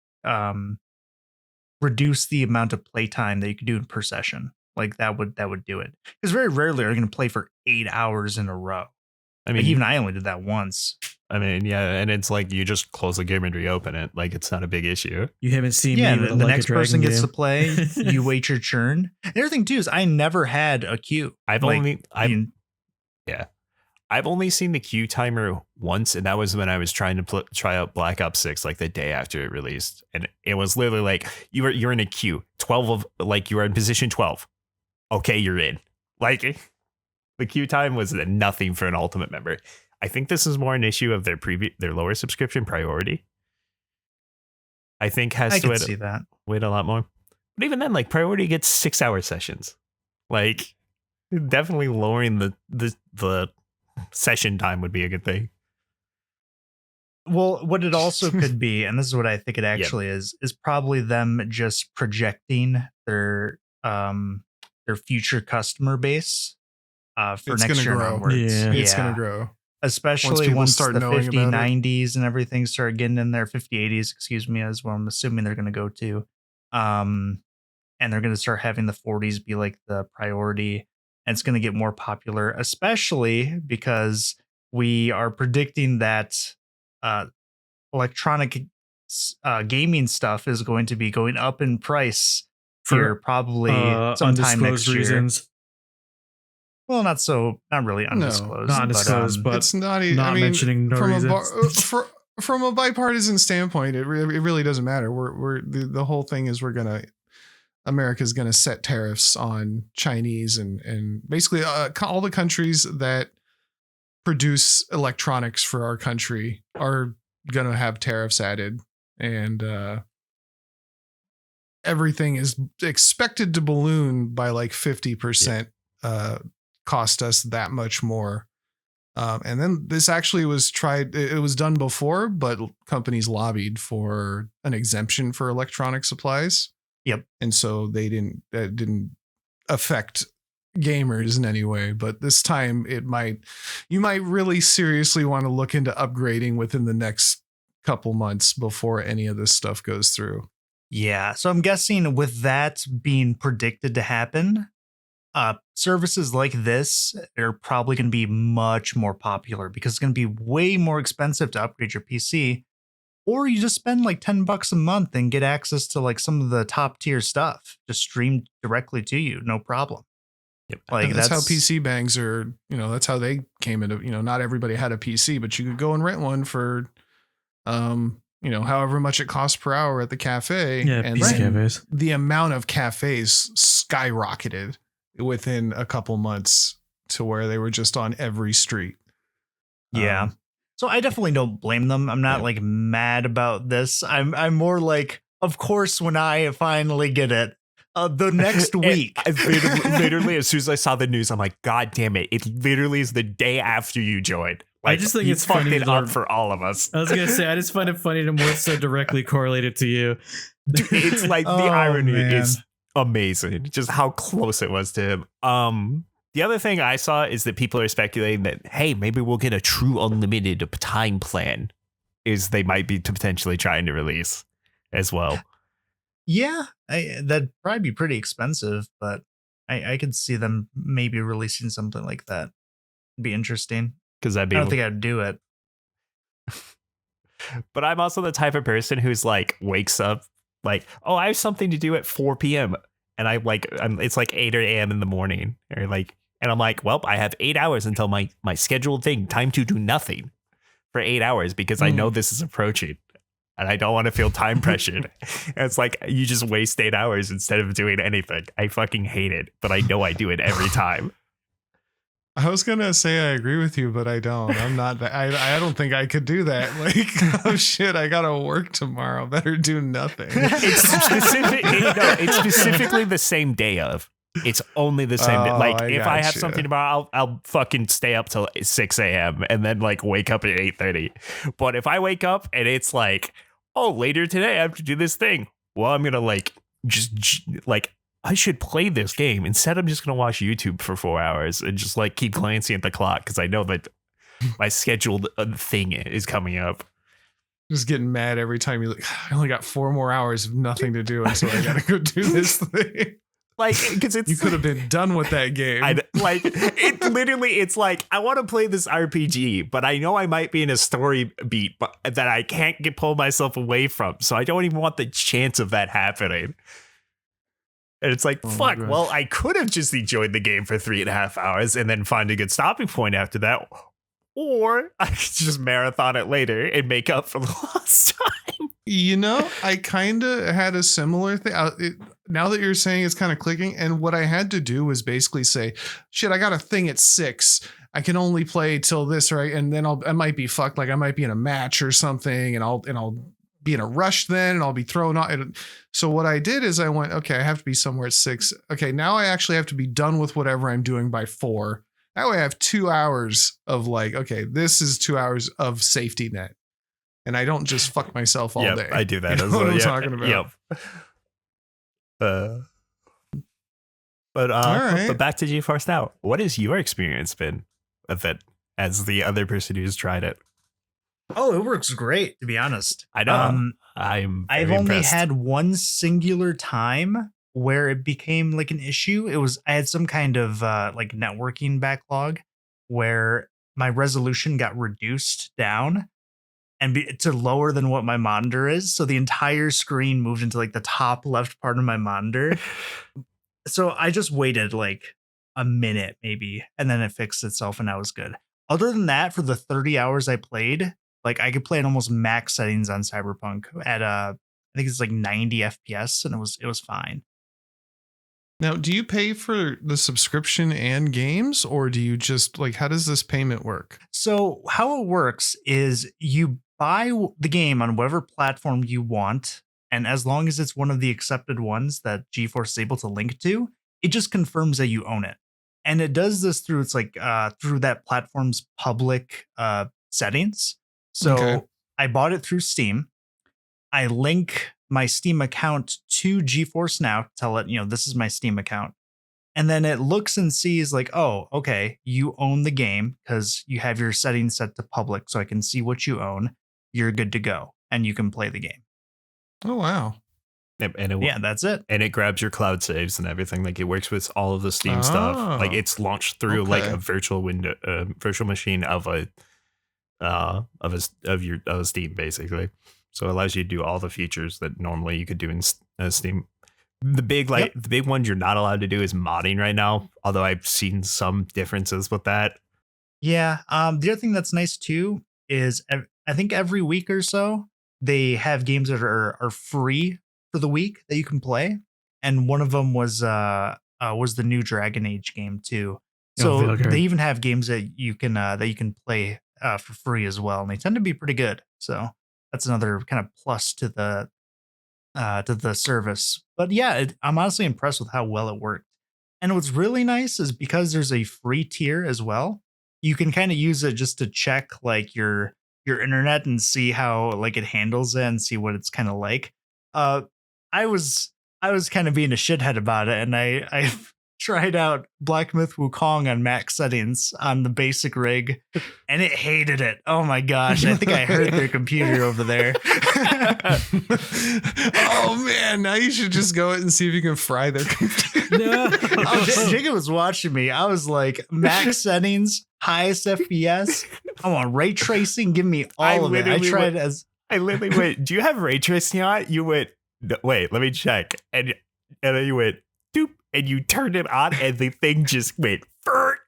reduce the amount of playtime that you could do per session. Like that would do it. Because very rarely are you going to play for 8 hours in a row. I Like mean, even I only did that once. yeah, and it's like you just close the game and reopen it. Like it's not a big issue. You haven't seen Yeah, me with the a Like next a Dragon person gets game. to play. You wait your turn. The other thing too is I never had a queue. I've Like, only seen the queue timer once, and that was when I was trying to try out Black Ops 6 like the day after it released, and it was literally like you're in a queue 12 of like you are in position 12. Okay, you're in. Like the queue time was nothing for an Ultimate member. I think this is more an issue of their lower subscription priority. I think has I to can see that. wait a lot more. But even then, like priority gets 6-hour sessions. Like definitely lowering the session time would be a good thing. Well, what it also could be, and this is what I think it actually is probably them just projecting their future customer base for It's next gonna year grow. onwards. Yeah. It's gonna grow. Especially people once start the knowing 50 about it. 90s and everything start getting in there, 50 80s, excuse me, as well. I'm assuming they're going to go to. And they're going to start having the 40s be like the priority. And it's going to get more popular, especially because we are predicting that electronic gaming stuff is going to be going up in price for probably sometime next undisclosed year. reasons. Well, not really undisclosed. Not undisclosed, but It's not. not mentioning no from reasons. from a bipartisan standpoint, it really doesn't matter. We're the whole thing is America's gonna set tariffs on Chinese and basically all the countries that produce electronics for our country are gonna have tariffs added, and everything is expected to balloon by like 50%. Cost us that much more. And then this actually was tried. It was done before, but companies lobbied for an exemption for electronic supplies. Yep. And so that didn't affect gamers in any way. But this time you might really seriously want to look into upgrading within the next couple months before any of this stuff goes through. Yeah. So I'm guessing with that being predicted to happen, services like this are probably going to be much more popular because it's going to be way more expensive to upgrade your PC, or you just spend like $10 a month and get access to like some of the top tier stuff just streamed directly to you. No problem. Yep. Like that's how PC bangs are, that's how they came into, not everybody had a PC, but you could go and rent one for, however much it costs per hour at the cafe. Yeah, and PC then cafes. the amount of cafes skyrocketed within a couple months to where they were just on every street. Yeah. So I definitely don't blame them. I'm not like mad about this. I'm more like, of course, when I finally get it, the next week. Literally, as soon as I saw the news, I'm like, God damn it! It literally is the day after you joined. Like, I just think you it's fucked funny it to- up for all of us. I was gonna say, I just find it funny to more so directly correlate it to you. It's like the Oh, irony man. is amazing, just how close it was to him. The other thing I saw is that people are speculating that, hey, maybe we'll get a true unlimited time plan, is they might be potentially trying to release as well. Yeah, that'd probably be pretty expensive, but I could see them maybe releasing something like that. It'd be interesting. Because that'd be I don't think I'd do it. But I'm also the type of person who's like wakes up like, oh, I have something to do at 4 p.m. And it's like 8 a.m. in the morning, or like, and I'm like, well, I have 8 hours until my scheduled thing, time to do nothing for 8 hours, because I know this is approaching and I don't want to feel time pressured. And it's like, you just waste 8 hours instead of doing anything. I fucking hate it, but I know I do it every time. I was gonna say I agree with you, but I don't. I'm not. I don't think I could do that. Like, oh shit, I gotta work tomorrow. Better do nothing. It's specifically the same day of. It's only the same day. Like, if I have gotcha. something tomorrow, I'll fucking stay up till 6 a.m. and then like wake up at 8:30. But if I wake up and it's like, oh, later today I have to do this thing, well, I'm gonna like just like, I should play this game. Instead, I'm just going to watch YouTube for 4 hours and just like keep glancing at the clock, because I know that my scheduled thing is coming up. Just getting mad every time you like, I only got 4 more hours of nothing to do, and so I gotta go do this thing. Like, because it's, You could have been done with that game. It's like, I want to play this RPG, but I know I might be in a story beat that I can't pull myself away from. So I don't even want the chance of that happening. And it's like, Oh my fuck, God. well, I could have just enjoyed the game for 3.5 hours and then find a good stopping point after that. Or I could just marathon it later and make up for the lost time. You know, I kind of had a similar thing. Now that you're saying it's kind of clicking, and what I had to do was basically say, shit, I got a thing at 6. I can only play till this, right? And then I might be fucked. Like I might be in a match or something, and I'll be in a rush then, and I'll be thrown out. So what I did is I went, okay, I have to be somewhere at 6. Okay, now I actually have to be done with whatever I'm doing by 4. That way I have 2 hours of like, okay, this is 2 hours of safety net. And I don't just fuck myself all day. I do that You as know well. what I'm Yeah, talking about? Yep. All right. But back to GeForce Now. What has your experience been with it as the other person who's tried it? Oh, it works great, to be honest. I know. I'm I've very only impressed. had one singular time where it became like an issue. I had some kind of like networking backlog where my resolution got reduced down and to lower than what my monitor is. So the entire screen moved into like the top left part of my monitor. So I just waited like a minute maybe, and then it fixed itself and I was good. Other than that, for the 30 hours I played, like I could play at almost max settings on Cyberpunk at I think it's like 90 FPS, and it was fine. Now, do you pay for the subscription and games, or do you just like, how does this payment work? So how it works is you buy the game on whatever platform you want, and as long as it's one of the accepted ones that GeForce is able to link to, it just confirms that you own it. And it does this through through that platform's public settings. So Okay. I bought it through Steam. I link my Steam account to GeForce Now, tell it, this is my Steam account. And then it looks and sees like, oh, okay, you own the game because you have your settings set to public, so I can see what you own. You're good to go, and you can play the game. Oh, wow. And That's it. and it grabs your cloud saves and everything. Like it works with all of the Steam stuff. Like it's launched through like okay. a virtual window, virtual machine of your Steam basically. So it allows you to do all the features that normally you could do in Steam. The big one you're not allowed to do is modding right now. Although I've seen some differences with that. Yeah. The other thing that's nice too is I think every week or so they have games that are free for the week that you can play, and one of them was the new Dragon Age game too. So okay. they even have games that you can play for free as well, and they tend to be pretty good. So that's another kind of plus to the service. But yeah, I'm honestly impressed with how well it worked. And what's really nice is because there's a free tier as well, you can kind of use it just to check like your internet and see how like it handles it and see what it's kind of like. I was kind of being a shithead about it, and I tried out Black Myth Wukong on max settings on the basic rig, and it hated it. Oh my gosh, I think I hurt their computer over there. Oh man, now you should just go and see if you can fry their computer. No. Jacob was watching me. I was like, max settings, highest FPS. I want ray tracing. Give me all of it. I tried I literally went, do you have ray tracing on? You went, no, wait, let me check. And then you went, doop, and you turned it on, and the thing just went, Furt.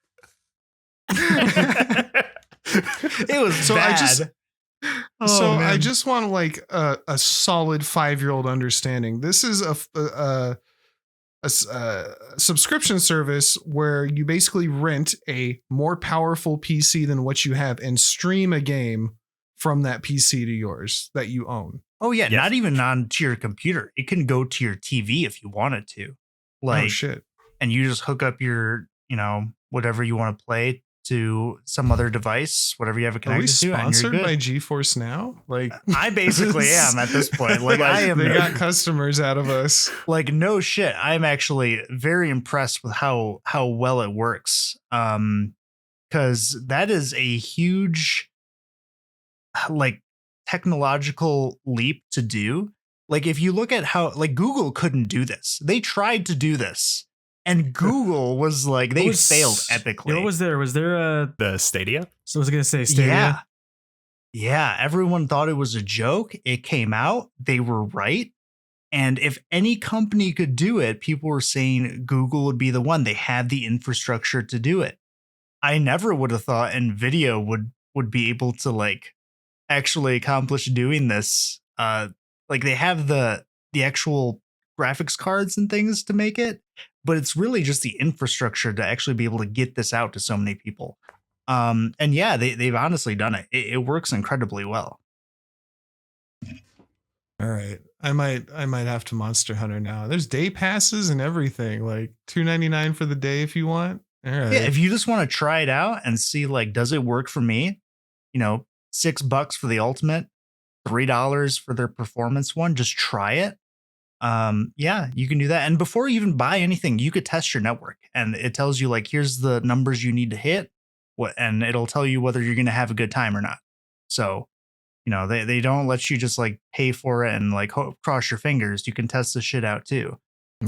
It was So bad. I just want like a solid 5-year-old understanding. This is a subscription service where you basically rent a more powerful PC than what you have and stream a game from that PC to yours that you own. Oh yeah, Yes. not even onto your computer. It can go to your TV if you wanted to. Like, Oh shit. and you just hook up your, whatever you want to play to some other device, whatever you have it Are we connected to, and you're sponsored good. by GeForce Now? Like I basically am at this point. Like I am. They got customers out of us. Like no shit. I'm actually very impressed with how well it works. Because that is a huge, like, technological leap to do. Like if you look at how, like, Google couldn't do this. They tried to do this, and Google was like, they failed epically. What was there? Was there a? The Stadia? So I was gonna say Stadia. Yeah. Yeah. Everyone thought it was a joke. It came out. They were right. And if any company could do it, people were saying Google would be the one. They had the infrastructure to do it. I never would have thought NVIDIA would be able to like actually accomplish doing this. Like they have the actual graphics cards and things to make it, but it's really just the infrastructure to actually be able to get this out to so many people. And yeah, they've honestly done it. It works incredibly well. All right. I might have to Monster Hunter now. There's day passes and everything, like $2.99 for the day if you want. All right. Yeah, if you just want to try it out and see like, does it work for me? $6 for the ultimate, $3 for their performance one. Just try it. Yeah, you can do that. And before you even buy anything, you could test your network, and it tells you like, here's the numbers you need to hit, and it'll tell you whether you're going to have a good time or not. So, they don't let you just like pay for it and like cross your fingers. You can test the shit out too.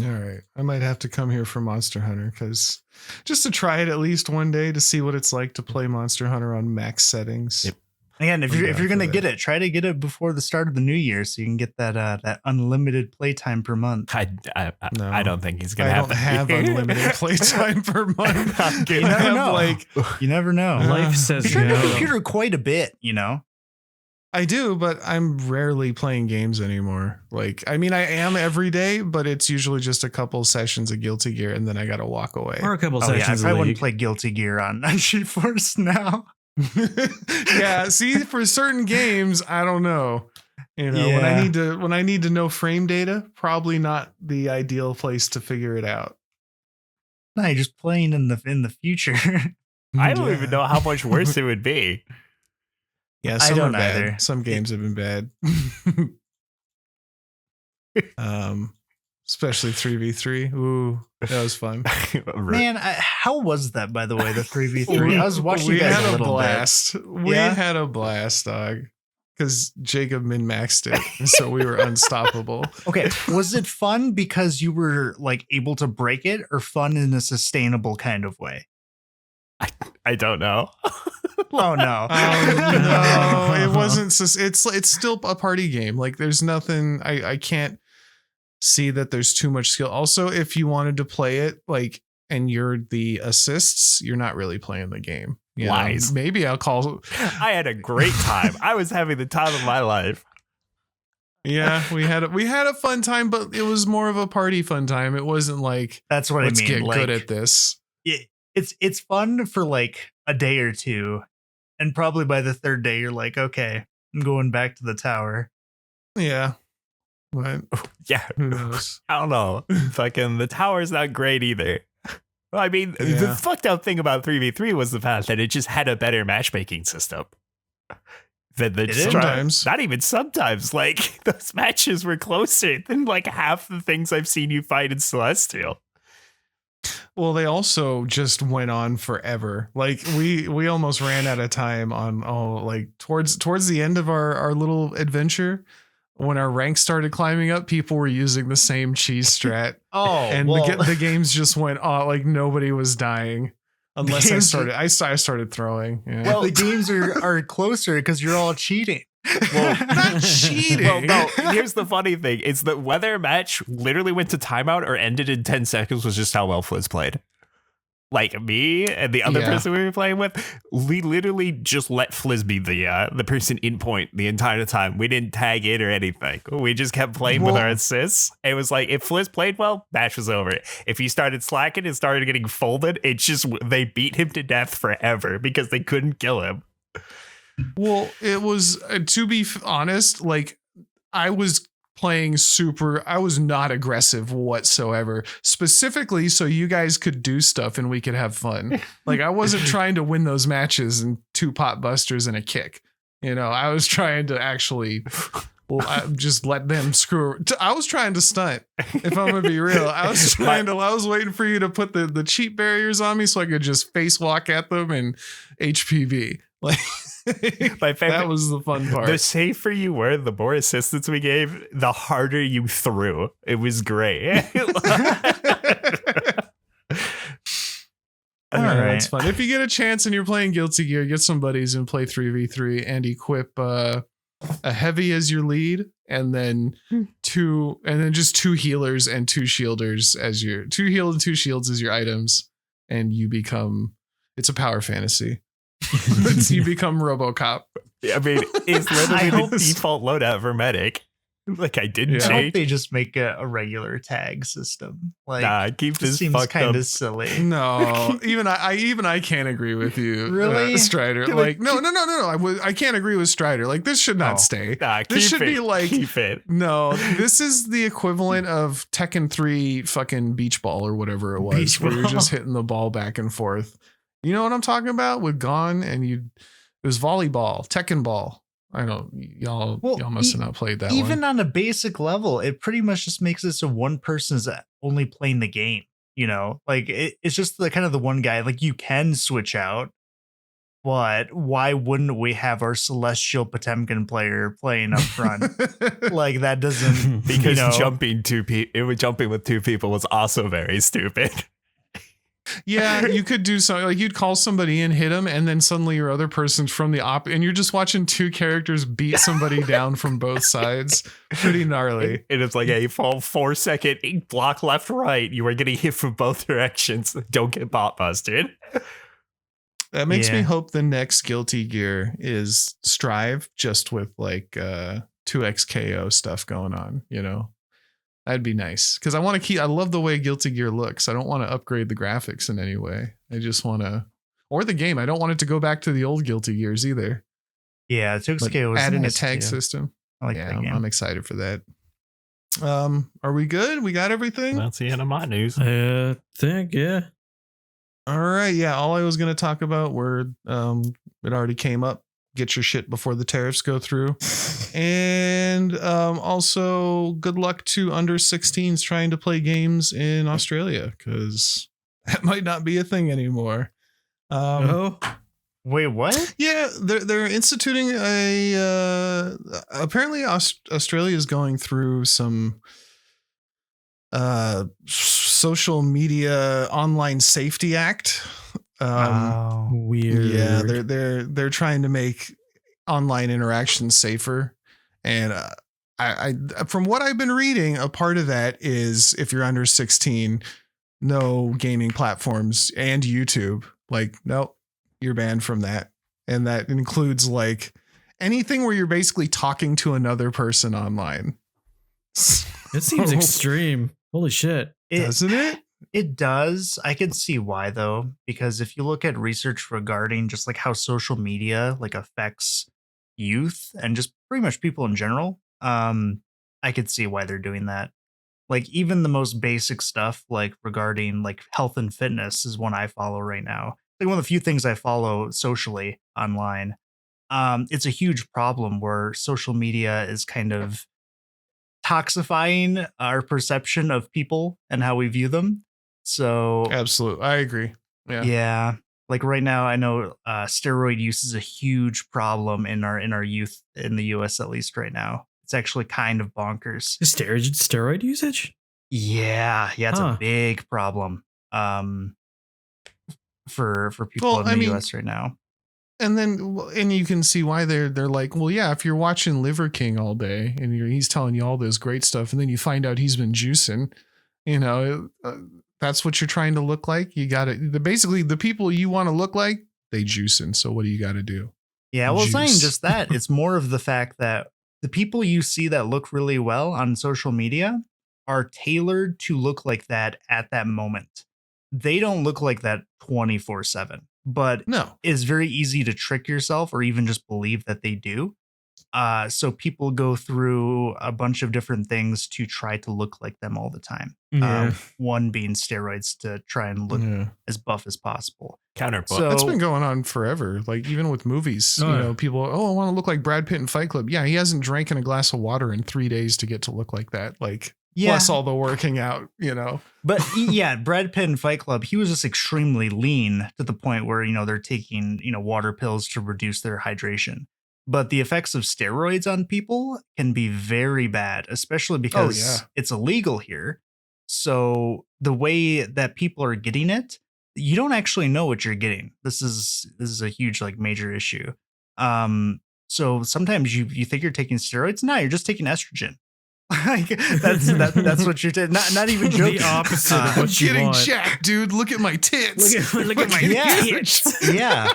All right. I might have to come here for Monster Hunter because just to try it at least one day to see what it's like to play Monster Hunter on max settings. Yep. Again, if you're for gonna that. get it, try to get it before the start of the new year so you can get that unlimited playtime per month. No. I don't think he's gonna I have don't that. have unlimited playtime per month. I'm You kidding. never I have, know. like, You never know. Life says You turn your no. computer quite a bit, I do, but I'm rarely playing games anymore. Like, I mean, I am every day, but it's usually just a couple sessions of Guilty Gear and then I got to walk away. Or a couple Oh yeah, I sessions. probably a wouldn't week. play Guilty Gear on GeForce Now. Yeah, see, for certain games, I don't know. When Yeah. I need to know frame data, probably not the ideal place to figure it out. No, you're just playing in the future. I don't Yeah. even know how much worse it would be. Yeah, I some don't are bad. either. Some games have been bad. Especially 3v3. Ooh, that was fun. Man, how was that, by the way, the 3v3? I was watching you We guys had a a little blast. We Yeah? had a blast, dog. Because Jacob min-maxed it, and so we were unstoppable. bit. Okay, was it fun because you were like able to break it, or fun in a sustainable kind of way? I don't know. Oh no. No, it wasn't. It's still a party game. Like there's nothing. I can't see that there's too much skill. Also, if you wanted to play it like and you're the assists, you're not really playing the game. You know? Lies. Maybe I'll call. I had a great time. I was having the time of my life. Yeah, we had a fun time, but it was more of a party fun time. It wasn't like That's what let's I mean. get Like, good at this. it's fun for like a day or two, And probably by the third day, you're like, okay, I'm going back to the tower. Yeah. But Yeah. who knows? I don't know. Fucking the tower's not great either. Well, I mean, the Yeah. fucked up thing about 3v3 was the fact that it just had a better matchmaking system. Than the Sometimes. Not even sometimes. Like, those matches were closer than like half the things I've seen you fight in Celestial. Well, they also just went on forever. Like we almost ran out of time on like towards the end of our little adventure. When our rank started climbing up, people were using the same cheese strat. Oh, And the games just went like nobody was dying unless I started throwing. Yeah. well, the games are closer because you're all cheating. Well, not cheating. well, no, here's the funny thing. It's that whether a match literally went to timeout or ended in 10 seconds was just how well Fliz played. Like me and the other Yeah. person we were playing with, we literally just let Fliz be the person in point the entire time. We didn't tag it or anything. We just kept playing with our assists. It was like, if Fliz played well, match was over. If he started slacking and started getting folded, it's just, they beat him to death forever because they couldn't kill him. Well, it was to be honest, like I was playing I was not aggressive whatsoever, specifically so you guys could do stuff and we could have fun. Like I wasn't trying to win those matches and 2 pot busters and a kick. You know, I was trying to actually just let them screw. I was trying to stunt. If I'm gonna be real, I was waiting for you to put the cheat barriers on me so I could just face walk at them and HPV. Like My favorite, that was the fun part. the safer you were, the more assistance we gave, the harder you threw. It was great. All right. right, it's fun. If you get a chance and you're playing Guilty Gear, get some buddies and play 3v3 and equip a heavy as your lead, and then just 2 healers and 2 shielders as your 2 heal and 2 shields as your items, and you become it's a power fantasy. You become RoboCop. I mean, it's literally hope- the default loadout for medic. Like I didn't Yeah. I hope change. they just make a regular tag system. Like, Nah, keep it this seems fucked kind up. of silly. No, even I can't agree with you, Really? Strider. Like, no. I can't agree with Strider. Like, this should not Oh. stay. Nah, This keep should it. be like Keep it. No, this is the equivalent of Tekken 3 fucking beach ball or whatever it was, Beach where you're ball. just hitting the ball back and forth. You know what I'm talking about with Gone, and it was volleyball, Tekken ball. I don't, y'all must have not played that Even one. on a basic level, it pretty much just makes it so one person's only playing the game. You know, like it's just the kind of the one guy. Like you can switch out, but why wouldn't we have our Celestial Potemkin player playing up front? Like that doesn't Because you know, jumping with 2 people was also very stupid. Yeah, you could do something like you'd call somebody in, hit them, and then suddenly your other person's from the and you're just watching 2 characters beat somebody down from both sides. Pretty gnarly. And it's like a fall 4-second block left, right. You are getting hit from both directions. Don't get bot busted. That makes me Yeah. hope the next Guilty Gear is Strive, just with like 2x KO stuff going on, you know? That'd be nice. Because I love the way Guilty Gear looks. I don't want to upgrade the graphics in any way. I just want to, or the game. I don't want it to go back to the old Guilty Gears either. yeah, But 2K was add in a nice tag too. system. I like Yeah, that game. I'm excited for that. Are we good? We got everything? That's the end of my news. I think, yeah. All right. Yeah. All I was going to talk about were, it already came up. Get your shit before the tariffs go through. And also good luck to under 16s trying to play games in Australia, because that might not be a thing anymore. Oh, Wait, what? Yeah, they're instituting apparently Australia is going through some social media online safety act. Oh. weird. Yeah, they're trying to make online interaction safer, and I from what I've been reading, a part of that is if you're under 16, no gaming platforms and YouTube. Like, nope, you're banned from that, and that includes like anything where you're basically talking to another person online. It seems extreme. Holy shit. Doesn't it? It does. I can see why though, because if you look at research regarding just like how social media like affects youth and just pretty much people in general, I could see why they're doing that. Like even the most basic stuff like regarding like health and fitness is one I follow right now. Like one of the few things I follow socially online. It's a huge problem where social media is kind of toxifying our perception of people and how we view them. So Absolutely. I agree. Yeah. yeah, like right now, I know steroid use is a huge problem in our youth in the U.S. at least right now. It's actually kind of bonkers. Steroid usage? Yeah, it's Huh. a big problem for people Well, in I the mean, U.S. right now. And you can see why they're like, well, yeah, if you're watching Liver King all day and he's telling you all this great stuff, and then you find out he's been juicing, that's what you're trying to look like. You got to basically the people you want to look like, they juicing. So what do you got to do? Yeah, well, it's not even Juice. just that. It's more of the fact that the people you see that look really well on social media are tailored to look like that at that moment. They don't look like that 24/7, but No. it's very easy to trick yourself or even just believe that they do. So people go through a bunch of different things to try to look like them all the time. Yeah. One being steroids to try and look Yeah. as buff as possible. Counterpoint. So That's been going on forever. Like even with movies, Oh, yeah. people, I want to look like Brad Pitt in Fight Club. Yeah, he hasn't drank in a glass of water in 3 days to get to look like that. Like plus all the working out, But yeah, Brad Pitt in Fight Club, he was just extremely lean to the point where, they're taking, water pills to reduce their hydration. But the effects of steroids on people can be very bad, especially because it's illegal here. So the way that people are getting it, you don't actually know what you're getting. This is a huge, like, major issue. So sometimes you think you're taking steroids. No, you're just taking estrogen. Like that's what you're taking. Not even joking. The opposite of I'm what you getting want. jacked, dude. Look at my tits. Look at my tits. Yeah.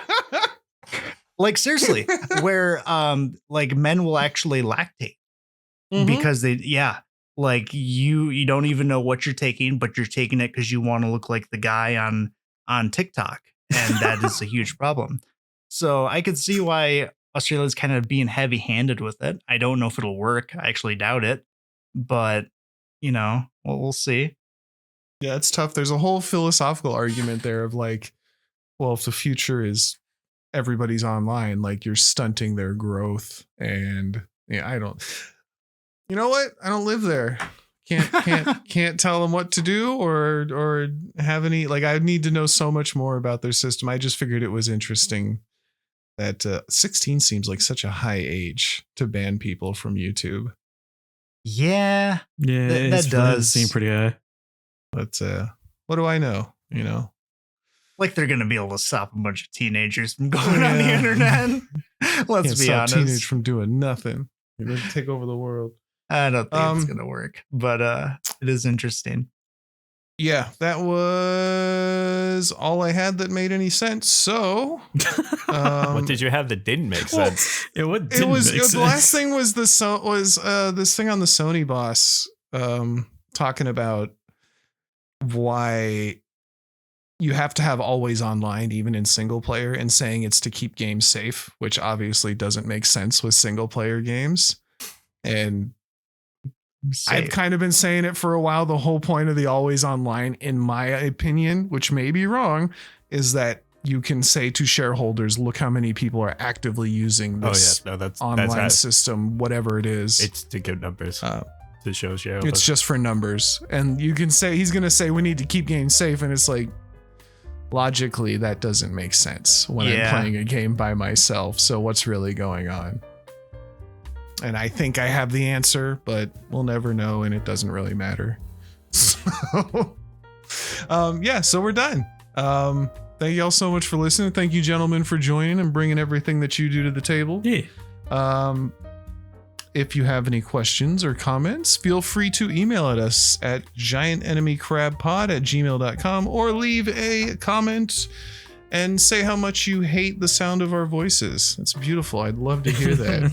Like seriously, where like men will actually lactate because like you don't even know what you're taking, but you're taking it because you want to look like the guy on TikTok, and that is a huge problem. So I could see why Australia's kind of being heavy-handed with it. I don't know if it'll work. I actually doubt it, but we'll see. Yeah, it's tough. There's a whole philosophical argument there of like, well, if the future is everybody's online, like you're stunting their growth. And I don't, you know what? I don't live there. Can't tell them what to do or have any, like, I need to know so much more about their system. I just figured it was interesting that 16 seems like such a high age to ban people from YouTube. Yeah, That does seem pretty high. But what do I know? like they're gonna be able to stop a bunch of teenagers from going on the internet. Let's Can't be stop honest. teenage from doing nothing. You're going to take over the world. I don't think it's gonna work, but it is interesting. Yeah, that was all I had that made any sense. So, What did you have that didn't make sense? the last thing was this thing on the Sony boss talking about why you have to have always online even in single player, and saying it's to keep games safe, which obviously doesn't make sense with single player games. And I've kind of been saying it for a while. The whole point of the always online, in my opinion, which may be wrong, is that you can say to shareholders, look how many people are actively using this online system, whatever it is. It's to give numbers to show shareholders. It's just for numbers. And you can say, he's going to say, we need to keep games safe. And it's like, logically, that doesn't make sense when I'm playing a game by myself. So what's really going on? And I think I have the answer, but we'll never know, and it doesn't really matter. So, so we're done. Thank you all so much for listening. Thank you, gentlemen, for joining and bringing everything that you do to the table. Yeah. If you have any questions or comments, feel free to email at us at giantenemycrabpod@gmail.com, or leave a comment and say how much you hate the sound of our voices. It's beautiful. I'd love to hear that.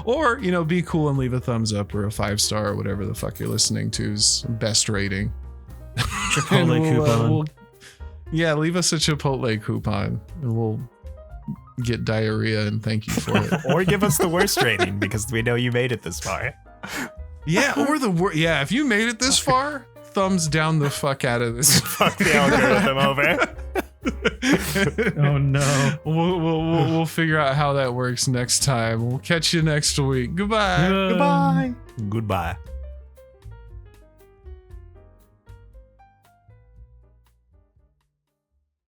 Or, be cool and leave a thumbs up or a 5-star or whatever the fuck you're listening to's best rating. Chipotle And coupon. yeah, leave us a Chipotle coupon, and we'll get diarrhea and thank you for it. Or give us the worst rating because we know you made it this far. Yeah, or yeah, if you made it this far, thumbs down the fuck out of this. Fuck the algorithm over. Oh no. We'll figure out how that works next time. We'll catch you next week. Goodbye. Goodbye. Goodbye.